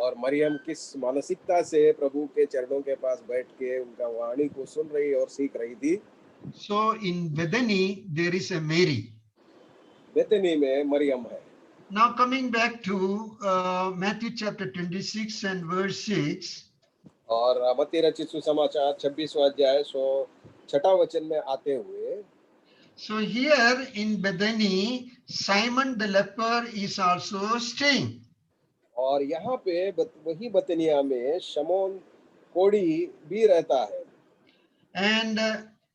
[SPEAKER 1] और मरियम किस मानसिकता से प्रभु के चरणों के पास बैठ के उनका वाणी को सुन रही और सीख रही थी।
[SPEAKER 2] So in Bethany there is a Mary.
[SPEAKER 1] Bethany में मरियम है।
[SPEAKER 2] Now coming back to Matthew chapter 26 and verse 6.
[SPEAKER 1] और मत्ती रचित सुसमाचार 26वां अध्याय 6वां वचन में आते हुए,
[SPEAKER 2] So here in Bethany, Simon the leper is also staying.
[SPEAKER 1] और यहाँ पे वही बतनिया में शमौन कोढ़ी भी रहता है।
[SPEAKER 2] And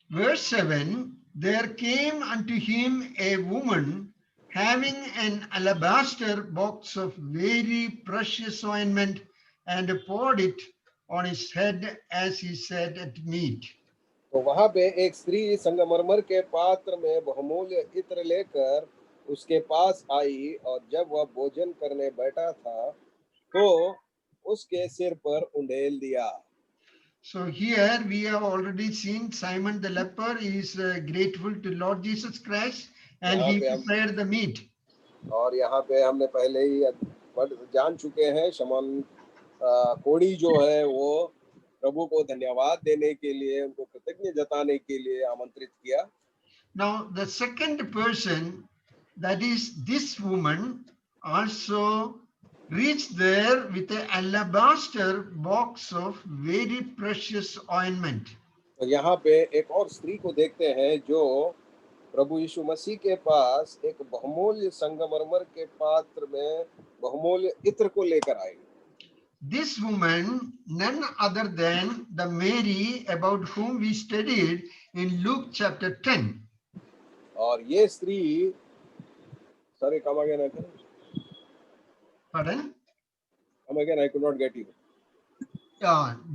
[SPEAKER 2] verse 7, there came unto him a woman having an alabaster box of very precious ointment, and poured it on his head as he sat at meat.
[SPEAKER 1] तो वहां पे एक स्त्री संगमरमर के पात्र में बहुमूल्य इत्र लेकर उसके पास आई, और जब वह भोजन करने बैठा था तो उसके सिर पर उंडेल दिया।
[SPEAKER 2] So here we have already seen Simon the leper is grateful to Lord Jesus Christ, and he prepared the meat.
[SPEAKER 1] और यहाँ पे हमने पहले ही जान चुके हैं, शमौन कोढ़ी जो है वो प्रभु को धन्यवाद देने के लिए, उनको कृतज्ञ जताने के लिए आमंत्रित किया।
[SPEAKER 2] Now, the second person, that is this woman, also reached there with an alabaster box of very precious ointment.
[SPEAKER 1] तो यहाँ पे एक और स्त्री को देखते हैं जो प्रभु यीशु मसीह के पास एक बहुमूल्य संगमरमर के पात्र में बहुमूल्य इत्र को लेकर आई।
[SPEAKER 2] This woman, none other than the Mary about whom we studied in Luke chapter 10.
[SPEAKER 1] और ये स्त्री, sorry, come again, I think.
[SPEAKER 2] Pardon?
[SPEAKER 1] Come again, I could not get you.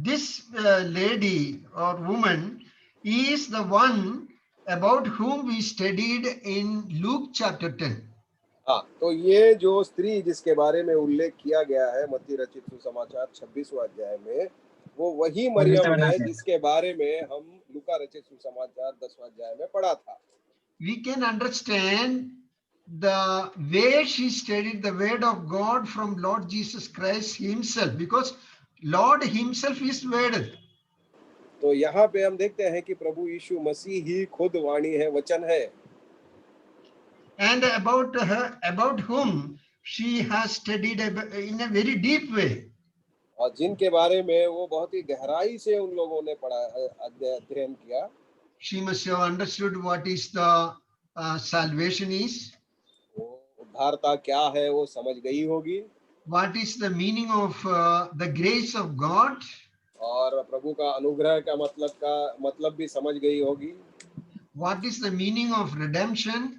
[SPEAKER 2] This lady or woman is the one about whom we studied in Luke chapter 10.
[SPEAKER 1] हाँ, तो ये जो स्त्री जिसके बारे में उल्लेख किया गया है मत्ती रचित सुसमाचार 26वां अध्याय में, वो वही मरियम है जिसके बारे में हम लूका रचित सुसमाचार 10वां अध्याय में पढ़ा था।
[SPEAKER 2] We can understand the way she studied the word of God from Lord Jesus Christ himself, because Lord himself is word.
[SPEAKER 1] तो यहाँ पे हम देखते हैं कि प्रभु यीशु मसीह ही खुद वाणी है, वचन है।
[SPEAKER 2] And about her, about whom she has studied in a very deep way.
[SPEAKER 1] और जिनके बारे में वो बहुत ही गहराई से उन लोगों ने पढ़ा, अध्ययन किया।
[SPEAKER 2] She must have understood what is the salvation is.
[SPEAKER 1] वो उद्धारता क्या है वो समझ गई होगी।
[SPEAKER 2] What is the meaning of the grace of God?
[SPEAKER 1] और प्रभु का अनुग्रह का मतलब भी समझ गई होगी।
[SPEAKER 2] What is the meaning of redemption?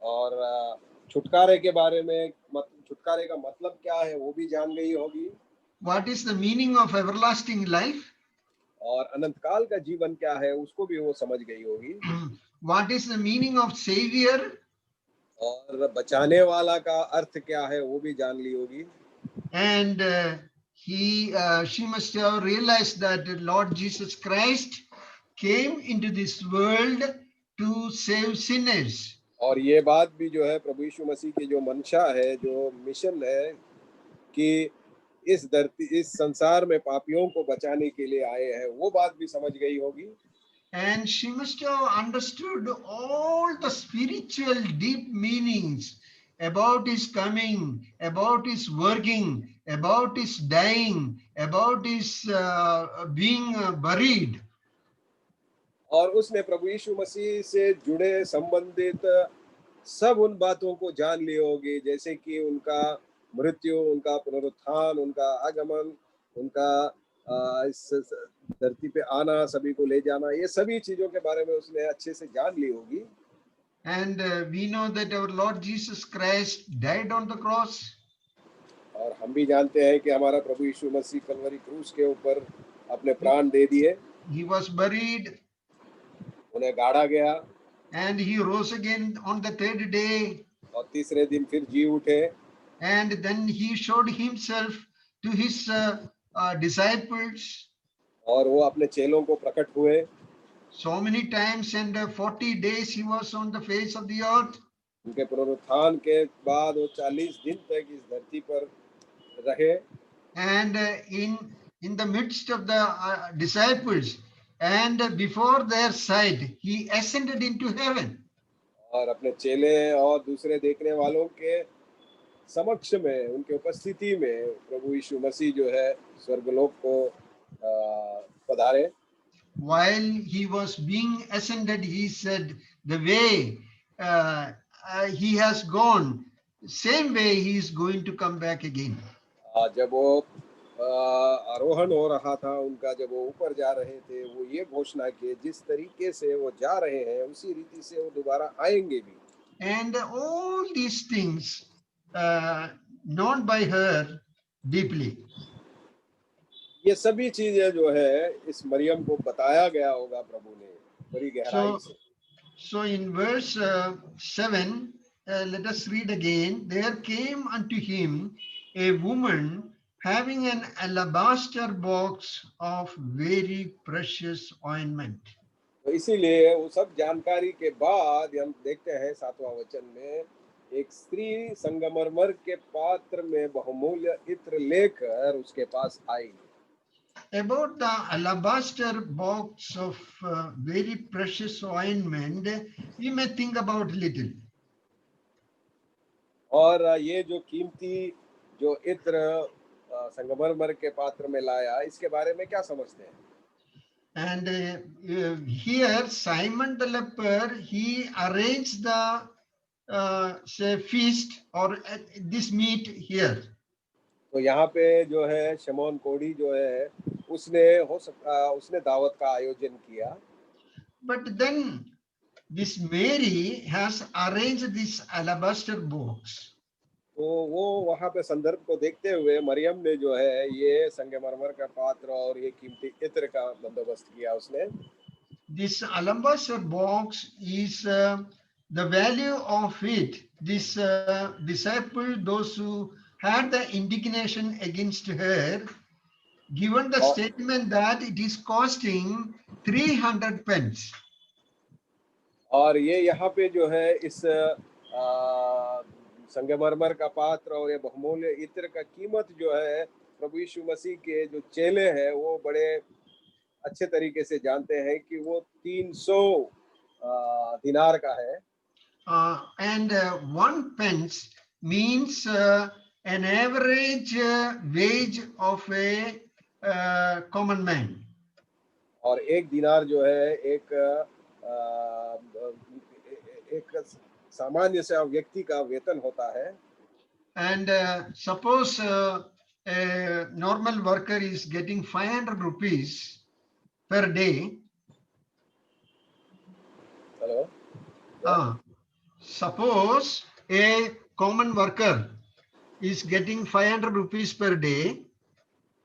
[SPEAKER 1] और छुटकारे के बारे में, छुटकारे का मतलब क्या है वो भी जान गई होगी।
[SPEAKER 2] What is the meaning of everlasting life?
[SPEAKER 1] और अनंत काल का जीवन क्या है उसको भी वो समझ गई होगी।
[SPEAKER 2] What is the meaning of savior?
[SPEAKER 1] और बचाने वाला का अर्थ क्या है वो भी जान ली होगी।
[SPEAKER 2] And she must have realized that Lord Jesus Christ came into this world to save sinners.
[SPEAKER 1] और ये बात भी जो है प्रभु यीशु मसीह की जो मंशा है, जो मिशन है कि इस संसार में पापियों को बचाने के लिए आए हैं, वो बात भी समझ गई होगी।
[SPEAKER 2] And she must have understood all the spiritual deep meanings about his coming, about his working, about his dying, about his being buried.
[SPEAKER 1] और उसने प्रभु यीशु मसीह से जुड़े संबंधित सब उन बातों को जान ली होगी, जैसे कि उनका मृत्यु, उनका पुनरुत्थान, उनका आगमन, उनका इस धरती पे आना, सभी को ले जाना, ये सभी चीजों के बारे में उसने अच्छे से जान ली होगी।
[SPEAKER 2] And we know that our Lord Jesus Christ died on the cross.
[SPEAKER 1] और हम भी जानते हैं कि हमारा प्रभु यीशु मसीह कलवरी क्रूस के ऊपर अपने प्राण दे दिए।
[SPEAKER 2] He was buried.
[SPEAKER 1] उन्हें गाड़ा गया।
[SPEAKER 2] And he rose again on the third day.
[SPEAKER 1] और तीसरे दिन फिर जी उठे।
[SPEAKER 2] And then he showed himself to his disciples.
[SPEAKER 1] और वो अपने चेलों को प्रकट हुए।
[SPEAKER 2] So many times, and 40 days he was on the face of the earth.
[SPEAKER 1] उनके पुनरुत्थान के बाद वो 40 दिन तक इस धरती पर रहे।
[SPEAKER 2] And in the midst of the disciples and before their sight, he ascended into heaven.
[SPEAKER 1] और अपने चेले और दूसरे देखने वालों के समक्ष में, उनके उपस्थिति में प्रभु यीशु मसीह जो है स्वर्गलोक को पधारे।
[SPEAKER 2] While he was being ascended, he said, the way he has gone, same way he is going to come back again.
[SPEAKER 1] जब वो आरोहण हो रहा था उनका, जब वो ऊपर जा रहे थे, वो ये घोषणा की, जिस तरीके से वो जा रहे हैं उसी रीति से वो दोबारा आएंगे भी।
[SPEAKER 2] And all these things known by her deeply.
[SPEAKER 1] ये सभी चीजें जो है इस मरियम को बताया गया होगा प्रभु ने बड़ी गहराई से।
[SPEAKER 2] So in verse 7, let us read again. There came unto him a woman having an alabaster box of very precious ointment.
[SPEAKER 1] तो इसीलिए वो सब जानकारी के बाद हम देखते हैं 7वां वचन में एक स्त्री संगमरमर के पात्र में बहुमूल्य इत्र लेकर उसके पास आई।
[SPEAKER 2] About the alabaster box of very precious ointment, we may think about little.
[SPEAKER 1] और ये जो कीमती जो इत्र संगमरमर के पात्र में लाया, इसके बारे में क्या समझते हैं?
[SPEAKER 2] And here Simon the leper, he arranged the say feast or this meat here.
[SPEAKER 1] तो यहाँ पे जो है शमौन कोढ़ी जो है उसने दावत का आयोजन किया।
[SPEAKER 2] But then this Mary has arranged this alabaster box.
[SPEAKER 1] तो वो वहाँ पे संदर्भ को देखते हुए मरियम ने जो है ये संगमरमर का पात्र और ये कीमती इत्र का बंदोबस्त किया उसने।
[SPEAKER 2] This alabaster box is the value of it. This disciple, those who had the indignation against her, given the statement that it is costing 300 pence.
[SPEAKER 1] और ये यहाँ पे जो है इस संगमरमर का पात्र और ये बहुमूल्य इत्र का कीमत जो है प्रभु यीशु मसीह के जो चेले हैं वो बड़े अच्छे तरीके से जानते हैं कि वो 300 दिनार का है।
[SPEAKER 2] And 1 pence means an average wage of a common man.
[SPEAKER 1] और एक दिनार जो है एक सामान्य से व्यक्ति का वेतन होता है।
[SPEAKER 2] And suppose a normal worker is getting 500 rupees per day.
[SPEAKER 1] Hello?
[SPEAKER 2] Suppose a common worker is getting 500 rupees per day.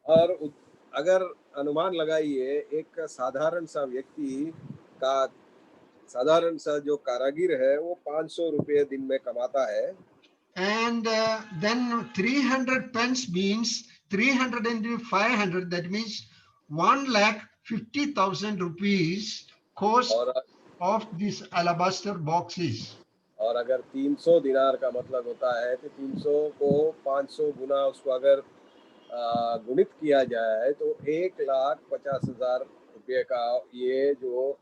[SPEAKER 1] और अगर अनुमान लगाइए एक साधारण सा व्यक्ति का साधारण सा जो कारागिर है वो 500 रुपये दिन में कमाता है।
[SPEAKER 2] And then 300 pence means 300 into 500, that means 1,50,000 rupees cost of this alabaster boxes.
[SPEAKER 1] और अगर 300 दिनार का मतलब होता है तो 300 को 500 गुना उसको अगर गुणित किया जाए तो 1,50,000 रुपये का ये जो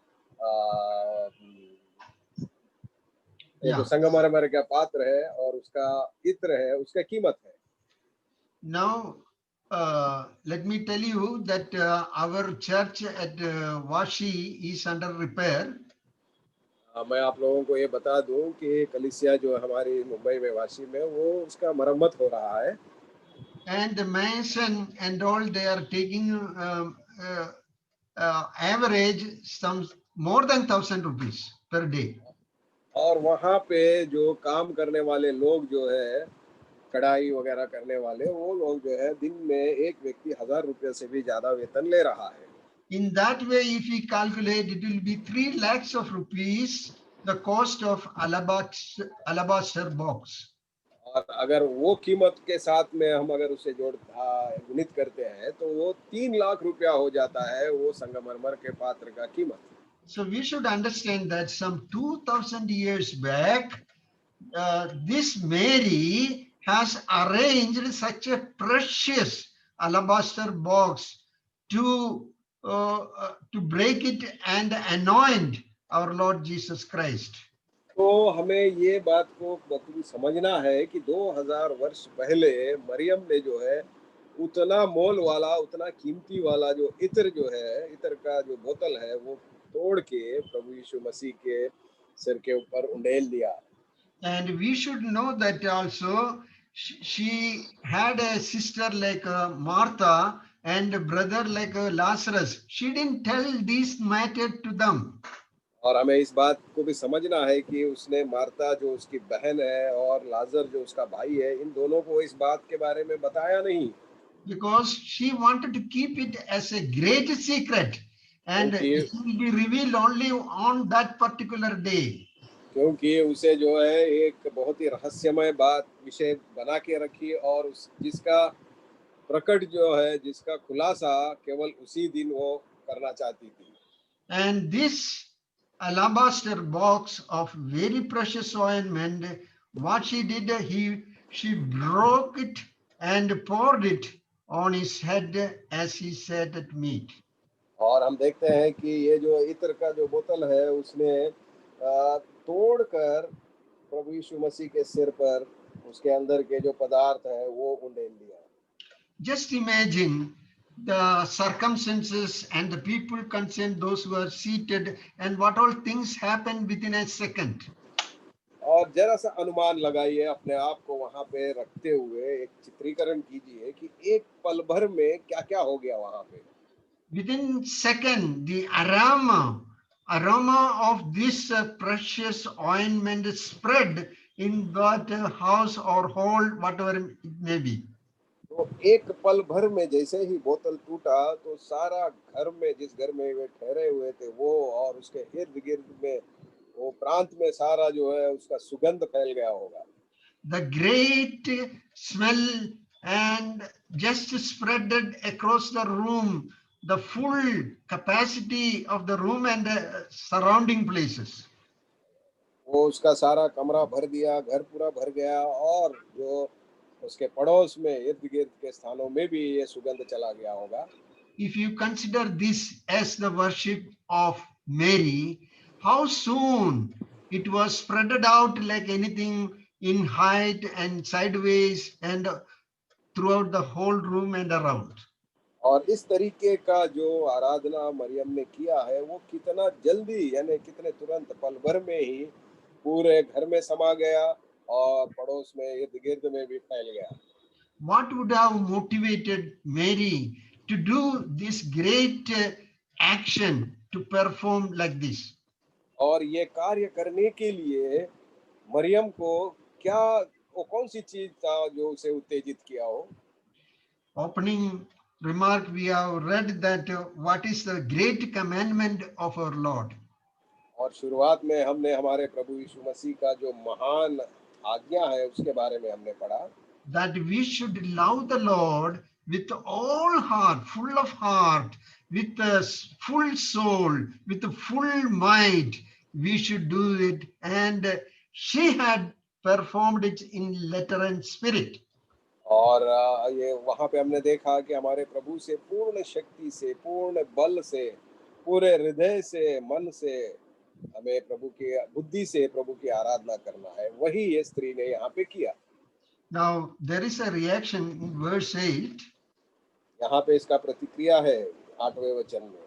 [SPEAKER 1] जो संगमरमर का पात्र है और उसका इत्र है उसका कीमत है।
[SPEAKER 2] Now let me tell you that our church at Vashi is under repair.
[SPEAKER 1] मैं आप लोगों को ये बता दूं कि कलीसिया जो हमारी मुंबई में वाशी में वो उसका मरम्मत हो रहा है।
[SPEAKER 2] And the mansion and all, they are taking average some more than 1,000 rupees per day.
[SPEAKER 1] और वहाँ पे जो काम करने वाले लोग जो है कढ़ाई वगैरह करने वाले वो लोग जो है दिन में एक व्यक्ति 1,000 रुपये से भी ज्यादा वेतन ले रहा है।
[SPEAKER 2] In that way, if we calculate, it will be 3 lakhs of rupees, the cost of alabaster box.
[SPEAKER 1] और अगर वो कीमत के साथ में हम अगर उसे गुणित करते हैं तो वो 3 लाख रुपया हो जाता है वो संगमरमर के पात्र का कीमत।
[SPEAKER 2] So we should understand that some 2,000 years back, this Mary has arranged such a precious alabaster box to break it and anoint our Lord Jesus Christ.
[SPEAKER 1] तो हमें ये बात को बखूबी समझना है कि 2000 वर्ष पहले मरियम ने जो है उतना मोल वाला उतना कीमती वाला जो इत्र का जो बोतल है वो तोड़ के प्रभु यीशु मसीह के सिर के ऊपर उंडेल दिया।
[SPEAKER 2] And we should know that also she had a sister like Martha and a brother like Lazarus. She didn't tell this matter to them.
[SPEAKER 1] और हमें इस बात को भी समझना है कि उसने मार्ता जो उसकी बहन है और लाजर जो उसका भाई है इन दोनों को इस बात के बारे में बताया नहीं।
[SPEAKER 2] Because she wanted to keep it as a great secret and it will be revealed only on that particular day.
[SPEAKER 1] क्योंकि उसे जो है एक बहुत ही रहस्यमय बात विषय बना के रखी और जिसका प्रकट जो है जिसका खुलासा केवल उसी दिन वो करना चाहती थी।
[SPEAKER 2] And this alabaster box of very precious ointment what she did, she broke it and poured it on his head as he sat at meat.
[SPEAKER 1] और हम देखते हैं कि ये जो इत्र का जो बोतल है उसने तोड़कर प्रभु यीशु मसीह के सिर पर उसके अंदर के जो पदार्थ है वो उंडेल दिया।
[SPEAKER 2] Just imagine the circumstances and the people concerned, those who are seated, and what all things happened within a second.
[SPEAKER 1] और जरा सा अनुमान लगाइए, अपने आप को वहां पे रखते हुए एक चित्रीकरण कीजिए कि एक पल भर में क्या क्या हो गया वहां पे।
[SPEAKER 2] Within second, the aroma of this precious ointment spread in that house or hall, whatever it may be.
[SPEAKER 1] तो एक पल भर में जैसे ही बोतल टूटा तो सारा घर में, जिस घर में वे ठहरे हुए थे वो और उसके इर्द गिर्द में, वो प्रांत में सारा जो है उसका सुगंध फैल गया होगा।
[SPEAKER 2] The great smell and just spreaded across the room, the full capacity of the room and the surrounding places.
[SPEAKER 1] वो उसका सारा कमरा भर दिया, घर पूरा भर गया, और जो उसके पड़ोस में इर्द गिर्द के स्थानों में भी ये सुगंध चला गया होगा।
[SPEAKER 2] If you consider this as the worship of Mary, how soon it was spreaded out like anything in height and sideways and throughout the whole room and around.
[SPEAKER 1] और इस तरीके का जो आराधना मरियम ने किया है वो कितना जल्दी, यानी कितने तुरंत पल भर में ही पूरे घर में समा गया और पड़ोस में इर्द गिर्द में भी फैल गया।
[SPEAKER 2] What would have motivated Mary to do this great action to perform like this?
[SPEAKER 1] और ये कार्य करने के लिए मरियम को क्या, वो कौन सी चीज था जो उसे उत्तेजित किया हो?
[SPEAKER 2] Opening remark, we have read that what is the great commandment of our Lord.
[SPEAKER 1] और शुरुआत में हमने हमारे प्रभु यीशु मसीह का जो महान आज्ञा है उसके बारे में हमने पढ़ा,
[SPEAKER 2] that we should love the Lord with all heart, with a full soul, with a full mind. We should do it. And she had performed it in letter and spirit.
[SPEAKER 1] और ये वहां पे हमने देखा कि हमारे प्रभु से पूर्ण शक्ति से, पूर्ण बल से, पूरे हृदय से, मन से हमें प्रभु की बुद्धि से प्रभु की आराधना करना है। वही ये स्त्री ने यहाँ पे किया।
[SPEAKER 2] Now there is a reaction in verse 8.
[SPEAKER 1] यहाँ पे इसका प्रतिक्रिया है 8वें वचन में।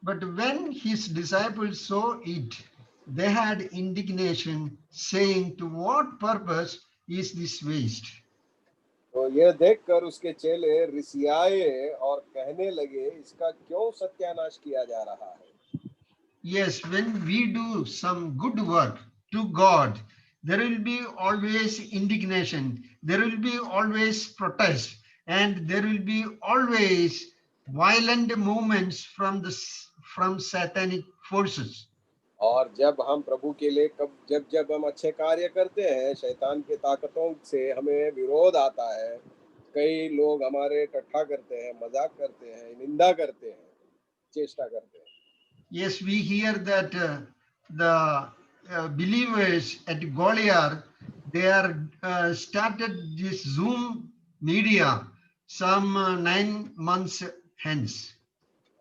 [SPEAKER 2] But when his disciples saw it, they had indignation, saying, to what purpose is this waste?
[SPEAKER 1] तो यह देखकर उसके चेले रिसियाए और कहने लगे, इसका क्यों सत्यानाश किया जा रहा है?
[SPEAKER 2] Yes, when we do some good work to God, there will be always indignation, there will be always protest, and there will be always violent movements from satanic forces.
[SPEAKER 1] और जब हम प्रभु के लिए जब हम अच्छे कार्य करते हैं, शैतान के ताकतों से हमें विरोध आता है। कई लोग हमारे टट्ठा करते हैं, मजाक करते हैं, निंदा करते हैं, चेष्टा करते हैं।
[SPEAKER 2] Yes, we hear that the believers at Goliath, they are started this Zoom media some 9 months hence.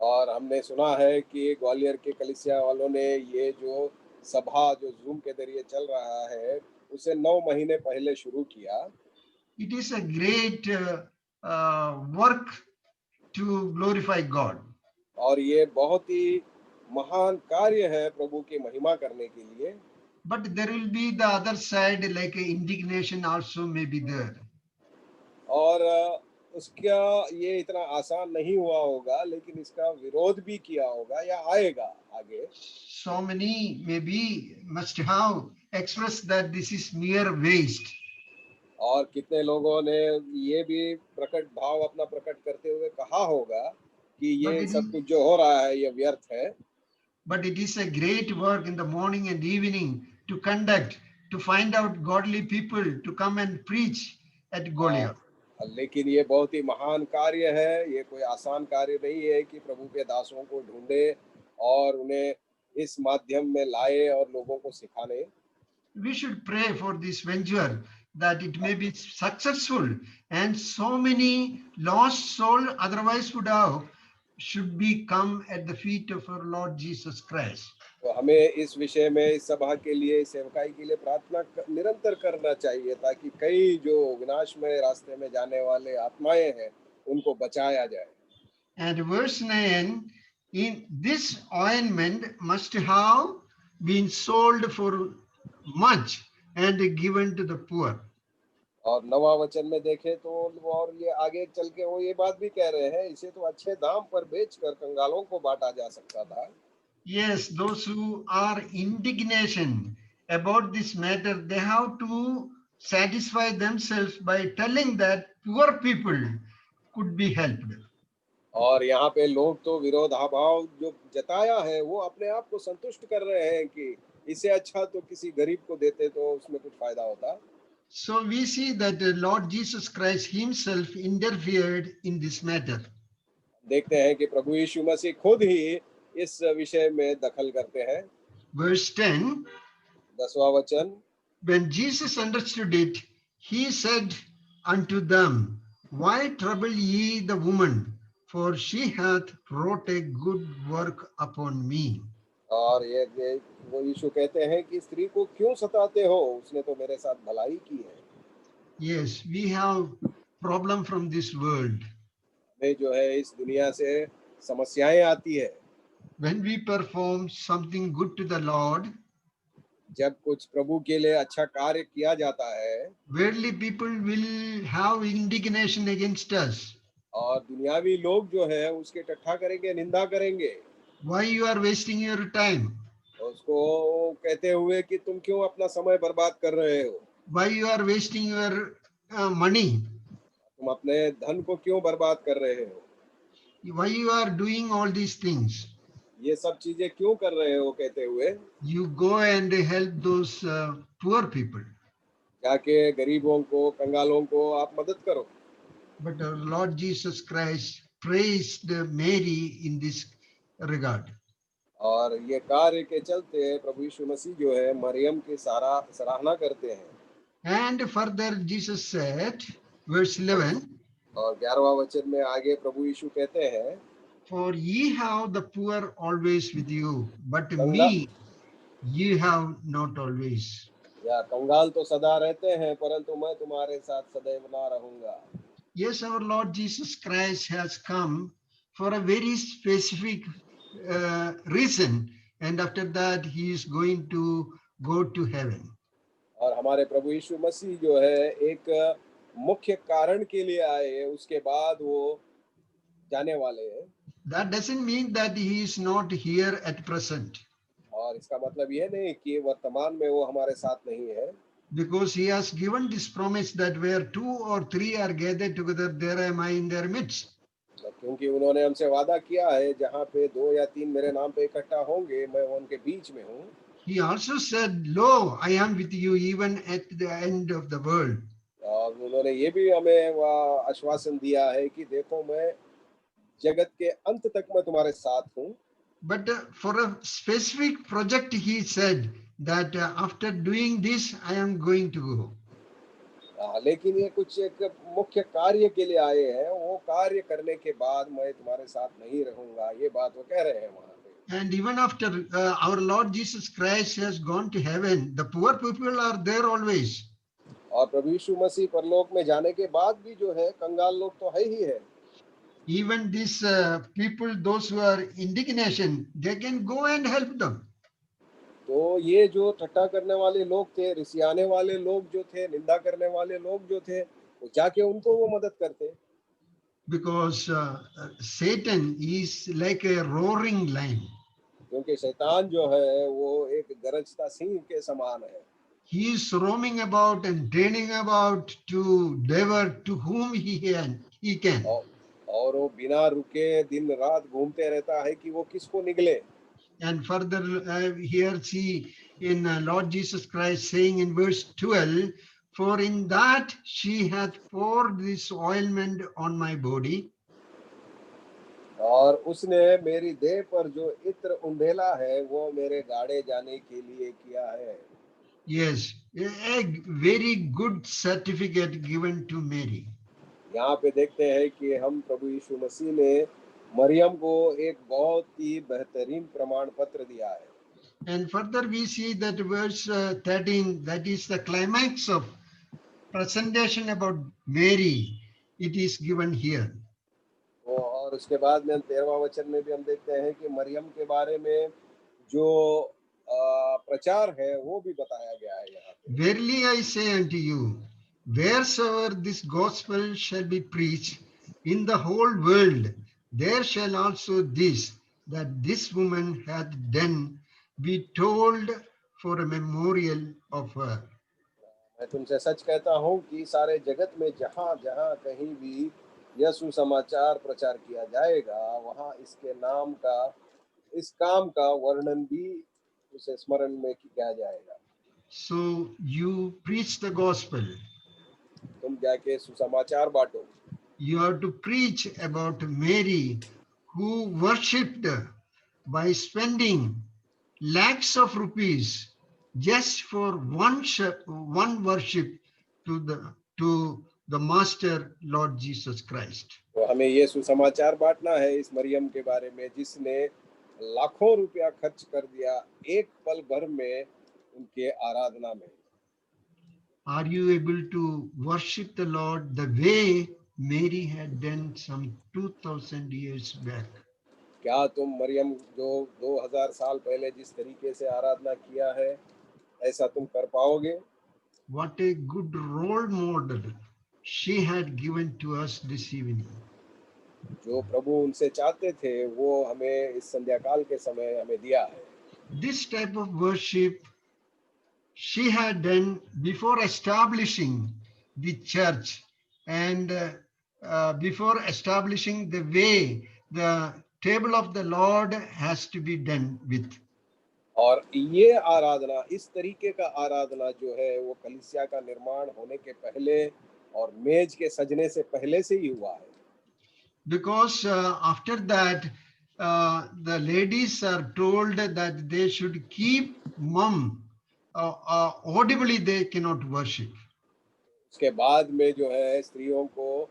[SPEAKER 1] और हमने सुना है कि ग्वालियर के कलीसिया वालों ने ये जो सभा जो जूम के जरिए चल रहा है उसे 9 महीने पहले शुरू किया।
[SPEAKER 2] It is a great work to glorify God.
[SPEAKER 1] और ये बहुत ही महान कार्य है प्रभु की महिमा करने के लिए।
[SPEAKER 2] But there will be the other side, like indignation also may be there.
[SPEAKER 1] और उसका ये इतना आसान नहीं हुआ होगा, लेकिन इसका विरोध भी किया होगा या आएगा आगे।
[SPEAKER 2] So many maybe must have expressed that this is mere waste.
[SPEAKER 1] और कितने लोगों ने ये भी प्रकट भाव अपना प्रकट करते हुए कहा होगा कि ये सब कुछ जो हो रहा है ये व्यर्थ है।
[SPEAKER 2] But it is a great work in the morning and evening to conduct, to find out godly people to come and preach at Goliath.
[SPEAKER 1] लेकिन ये बहुत ही महान कार्य है। ये कोई आसान कार्य नहीं है कि प्रभु के दासों को ढूंढे और उन्हें इस माध्यम में लाए और लोगों को सिखाने।
[SPEAKER 2] we should pray for this venture that it may be successful, and so many lost soul otherwise would have should be come at the feet of our Lord Jesus Christ.
[SPEAKER 1] तो हमें इस विषय में, इस सभा के लिए, इस सेवकाई के लिए प्रार्थना निरंतर करना चाहिए, ताकि कई जो विनाशमय रास्ते में जाने वाले आत्माएं हैं उनको बचाया जाए।
[SPEAKER 2] And verse 9, in this ointment must have been sold for much and given to the poor.
[SPEAKER 1] और 9वां वचन में देखें तो, और ये आगे चल के वो ये बात भी कह रहे हैं, इसे तो अच्छे दाम पर बेचकर कंगालों को बांटा जा सकता था।
[SPEAKER 2] Yes, those who are indignation about this matter, they have to satisfy themselves by telling that poor people could be helped.
[SPEAKER 1] और यहाँ पे लोग तो विरोधाभाव जो जताया है वो अपने आप को संतुष्ट कर रहे हैं कि इससे अच्छा तो किसी गरीब को देते तो उसमें कुछ फायदा होता।
[SPEAKER 2] So we see that the Lord Jesus Christ himself interfered in this matter.
[SPEAKER 1] देखते हैं कि प्रभु यीशु मसीह खुद ही इस विषय में दखल करते हैं।
[SPEAKER 2] Verse 10,
[SPEAKER 1] 10वां वचन,
[SPEAKER 2] when Jesus understood it, he said unto them, why trouble ye the woman? For she hath wrought a good work upon me.
[SPEAKER 1] और ये वो यीशु कहते हैं कि स्त्री को क्यों सताते हो, उसने तो मेरे साथ भलाई की है।
[SPEAKER 2] Yes, we have problem from this world.
[SPEAKER 1] हमें जो है इस दुनिया से समस्याएं आती है।
[SPEAKER 2] When we perform something good to the Lord,
[SPEAKER 1] जब कुछ प्रभु के लिए अच्छा कार्य किया जाता है,
[SPEAKER 2] worldly people will have indignation against us.
[SPEAKER 1] और दुनियावी लोग जो है उसके टट्ठा करेंगे, निंदा करेंगे।
[SPEAKER 2] Why you are wasting your time?
[SPEAKER 1] उसको कहते हुए कि तुम क्यों अपना समय बर्बाद कर रहे हो,
[SPEAKER 2] Why you are wasting your money?
[SPEAKER 1] तुम अपने धन को क्यों बर्बाद कर रहे हो,
[SPEAKER 2] Why you are doing all these things?
[SPEAKER 1] ये सब चीजें क्यों कर रहे हो, कहते हुए
[SPEAKER 2] You go and help those poor people.
[SPEAKER 1] जाके गरीबों को, कंगालों को आप मदद करो।
[SPEAKER 2] But our Lord Jesus Christ praised Mary in this regard.
[SPEAKER 1] और ये कार्य के चलते प्रभु यीशु मसीह जो है मरियम की सराहना करते हैं।
[SPEAKER 2] And further Jesus said, verse 11,
[SPEAKER 1] और 11वां वचन में आगे प्रभु यीशु कहते हैं,
[SPEAKER 2] for ye have the poor always with you, but
[SPEAKER 1] कंगा
[SPEAKER 2] me ye have not always.
[SPEAKER 1] या कंगाल तो सदा रहते हैं, परंतु मैं तुम्हारे साथ सदैव ना रहूंगा।
[SPEAKER 2] Yes, our Lord Jesus Christ has come for a very specific reason, and after that he is going to go to heaven.
[SPEAKER 1] और हमारे प्रभु यीशु मसीह जो है एक मुख्य कारण के लिए आए, उसके बाद वो जाने वाले हैं।
[SPEAKER 2] That doesn't mean that he is not here at present,
[SPEAKER 1] और इसका मतलब ये नहीं कि वर्तमान में वो हमारे साथ नहीं है,
[SPEAKER 2] because he has given this promise that where 2 or 3 are gathered together, there am I in their midst.
[SPEAKER 1] क्योंकि उन्होंने हमसे वादा किया है, जहाँ पे 2 या 3 मेरे नाम पे इकट्ठा होंगे, मैं उनके बीच में हूँ।
[SPEAKER 2] He also said, lo, I am with you even at the end of the world.
[SPEAKER 1] और उन्होंने ये भी हमें वह आश्वासन दिया है कि देखो मैं जगत के अंत तक मैं तुम्हारे साथ हूँ।
[SPEAKER 2] But for a specific project, he said that after doing this, I am going to go.
[SPEAKER 1] लेकिन ये कुछ एक मुख्य कार्य के लिए आए हैं, वो कार्य करने के बाद मैं तुम्हारे साथ नहीं रहूंगा, ये बात वो कह रहे हैं वहां पे।
[SPEAKER 2] And even after our Lord Jesus Christ has gone to heaven, the poor people are there always.
[SPEAKER 1] और प्रभु यीशु मसीह परलोक में जाने के बाद भी जो है कंगाल लोग तो है ही है।
[SPEAKER 2] Even these people, those who are indignation, they can go and help them.
[SPEAKER 1] तो ये जो ठट्ठा करने वाले लोग थे, रिसियाने वाले लोग जो थे, निंदा करने वाले लोग जो थे, वो जाके उनको वो मदद करते।
[SPEAKER 2] Because Satan is like a roaring lion.
[SPEAKER 1] क्योंकि शैतान जो है वो एक गरजता सिंह के समान है।
[SPEAKER 2] He is roaming about and draining about to devour to whom he can.
[SPEAKER 1] और वो बिना रुके दिन रात घूमते रहता है कि वो किसको निगले।
[SPEAKER 2] And further here see in Lord Jesus Christ saying in verse 12, for in that she hath poured this ointment on my body.
[SPEAKER 1] और उसने मेरी देह पर जो इत्र उंडेला है वो मेरे गाड़े जाने के लिए किया है।
[SPEAKER 2] Yes, a very good certificate given to Mary.
[SPEAKER 1] यहाँ पे देखते हैं कि हम प्रभु यीशु मसीह ने मरियम को एक बहुत ही बेहतरीन प्रमाण पत्र दिया है।
[SPEAKER 2] And further we see that verse 13, that is the climax of presentation about Mary. It is given here.
[SPEAKER 1] वो और उसके बाद में 13वां वचन में भी हम देखते हैं कि मरियम के बारे में जो प्रचार है वो भी बताया गया है यहाँ पे।
[SPEAKER 2] Verily I say unto you, wheresoever this gospel shall be preached in the whole world, there shall also this, that this woman hath done, be told for a memorial of her.
[SPEAKER 1] मैं तुमसे सच कहता हूँ कि सारे जगत में जहाँ जहाँ कहीं भी यह सुसमाचार प्रचार किया जाएगा, वहाँ इसके नाम का, इस काम का वर्णन भी उसे स्मरण में किया जाएगा।
[SPEAKER 2] So you preach the gospel.
[SPEAKER 1] तुम जाके सुसमाचार बांटो।
[SPEAKER 2] You have to preach about Mary, who worshipped by spending lakhs of rupees just for one worship to the Master Lord Jesus Christ.
[SPEAKER 1] तो हमें ये सुसमाचार बांटना है इस मरियम के बारे में, जिसने लाखों रुपया खर्च कर दिया एक पल भर में उनके आराधना में।
[SPEAKER 2] Are you able to worship the Lord the way Mary had done some 2000 years back?
[SPEAKER 1] क्या तुम मरियम जो 2000 साल पहले जिस तरीके से आराधना किया है, ऐसा तुम कर पाओगे?
[SPEAKER 2] What a good role model she had given to us this evening.
[SPEAKER 1] जो प्रभु उनसे चाहते थे वो हमें इस संध्या काल के समय हमें दिया है।
[SPEAKER 2] This type of worship she had done before establishing the church and before establishing the way the table of the Lord has to be done with.
[SPEAKER 1] और ये आराधना, इस तरीके का आराधना जो है वो कलीसिया का निर्माण होने के पहले और मेज के सजने से पहले से ही हुआ है।
[SPEAKER 2] Because after that the ladies are told that they should keep mum, audibly they cannot worship.
[SPEAKER 1] उसके बाद में जो है स्त्रियों को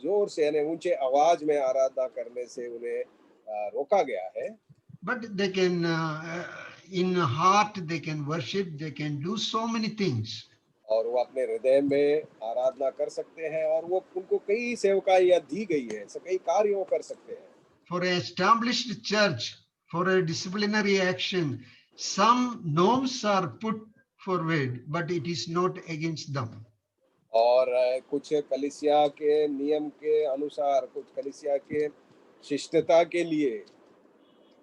[SPEAKER 1] जोर से यानी ऊंचे आवाज में आराधना करने से उन्हें रोका गया है।
[SPEAKER 2] But they can in heart they can worship, they can do so many things.
[SPEAKER 1] और वो अपने हृदय में आराधना कर सकते हैं और वो उनको कई सेवकाइयां दी गई है, कई कार्यों कर सकते हैं।
[SPEAKER 2] For an established church, for a disciplinary action, some norms are put forward, but it is not against them.
[SPEAKER 1] और कुछ कलीसिया के नियम के अनुसार, कुछ कलीसिया के शिष्टता के लिए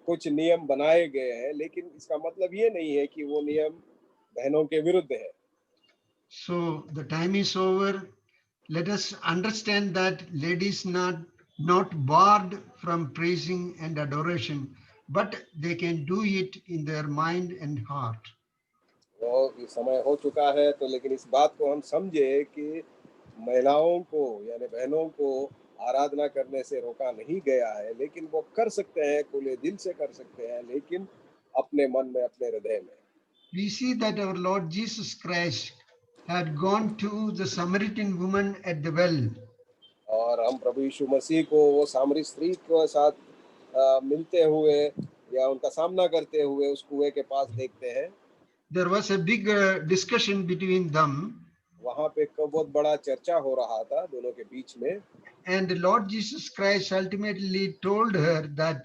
[SPEAKER 1] कुछ नियम बनाए गए हैं, लेकिन इसका मतलब ये नहीं है कि वो नियम बहनों के विरुद्ध है।
[SPEAKER 2] So the time is over. Let us understand that ladies not barred from praising and adoration, but they can do it in their mind and heart.
[SPEAKER 1] वो समय हो चुका है, तो लेकिन इस बात को हम समझे कि महिलाओं को यानी बहनों को आराधना करने से रोका नहीं गया है, लेकिन वो कर सकते हैं, खुले दिल से कर सकते हैं, लेकिन अपने मन में, अपने हृदय में।
[SPEAKER 2] We see that our Lord Jesus Christ had gone to the Samaritan woman at the well.
[SPEAKER 1] और हम प्रभु यीशु मसीह को वो सामरी स्त्री के साथ मिलते हुए या उनका सामना करते हुए उस कुएं के पास देखते हैं।
[SPEAKER 2] There was a big discussion between them.
[SPEAKER 1] वहां पे बहुत बड़ा चर्चा हो रहा था दोनों के बीच में।
[SPEAKER 2] And the Lord Jesus Christ ultimately told her that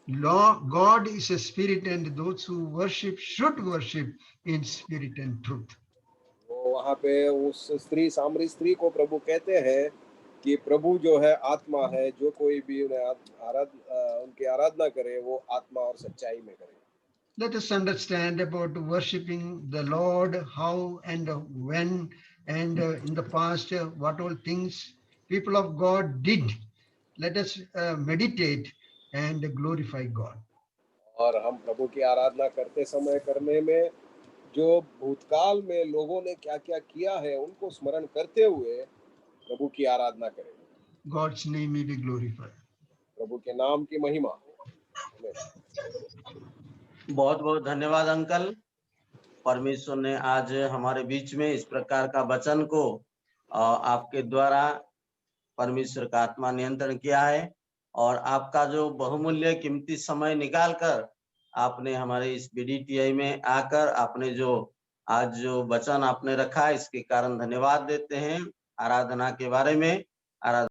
[SPEAKER 2] Lord, God is a spirit and those who worship should worship in spirit and truth.
[SPEAKER 1] वो वहां पे उस स्त्री, सामरी स्त्री को प्रभु कहते हैं कि प्रभु जो है आत्मा है, जो कोई भी उन्हें उनकी आराधना करे वो आत्मा और सच्चाई में करे।
[SPEAKER 2] Let us understand about worshiping the Lord, how and when and in the past, what all things people of God did. Let us meditate and glorify God.
[SPEAKER 1] और हम प्रभु की आराधना करते समय करने में जो भूतकाल में लोगों ने क्या क्या किया है उनको स्मरण करते हुए प्रभु की आराधना करें।
[SPEAKER 2] God's name may be glorified.
[SPEAKER 1] प्रभु के नाम की महिमा हो।
[SPEAKER 4] बहुत बहुत धन्यवाद अंकल। परमेश्वर ने आज हमारे बीच में इस प्रकार का वचन को आपके द्वारा परमेश्वर का आत्मा नियंत्रण किया है, और आपका जो बहुमूल्य कीमती समय निकालकर आपने हमारे इस BDTI में आकर आपने जो आज जो वचन आपने रखा, इसके कारण धन्यवाद देते हैं। आराधना के बारे में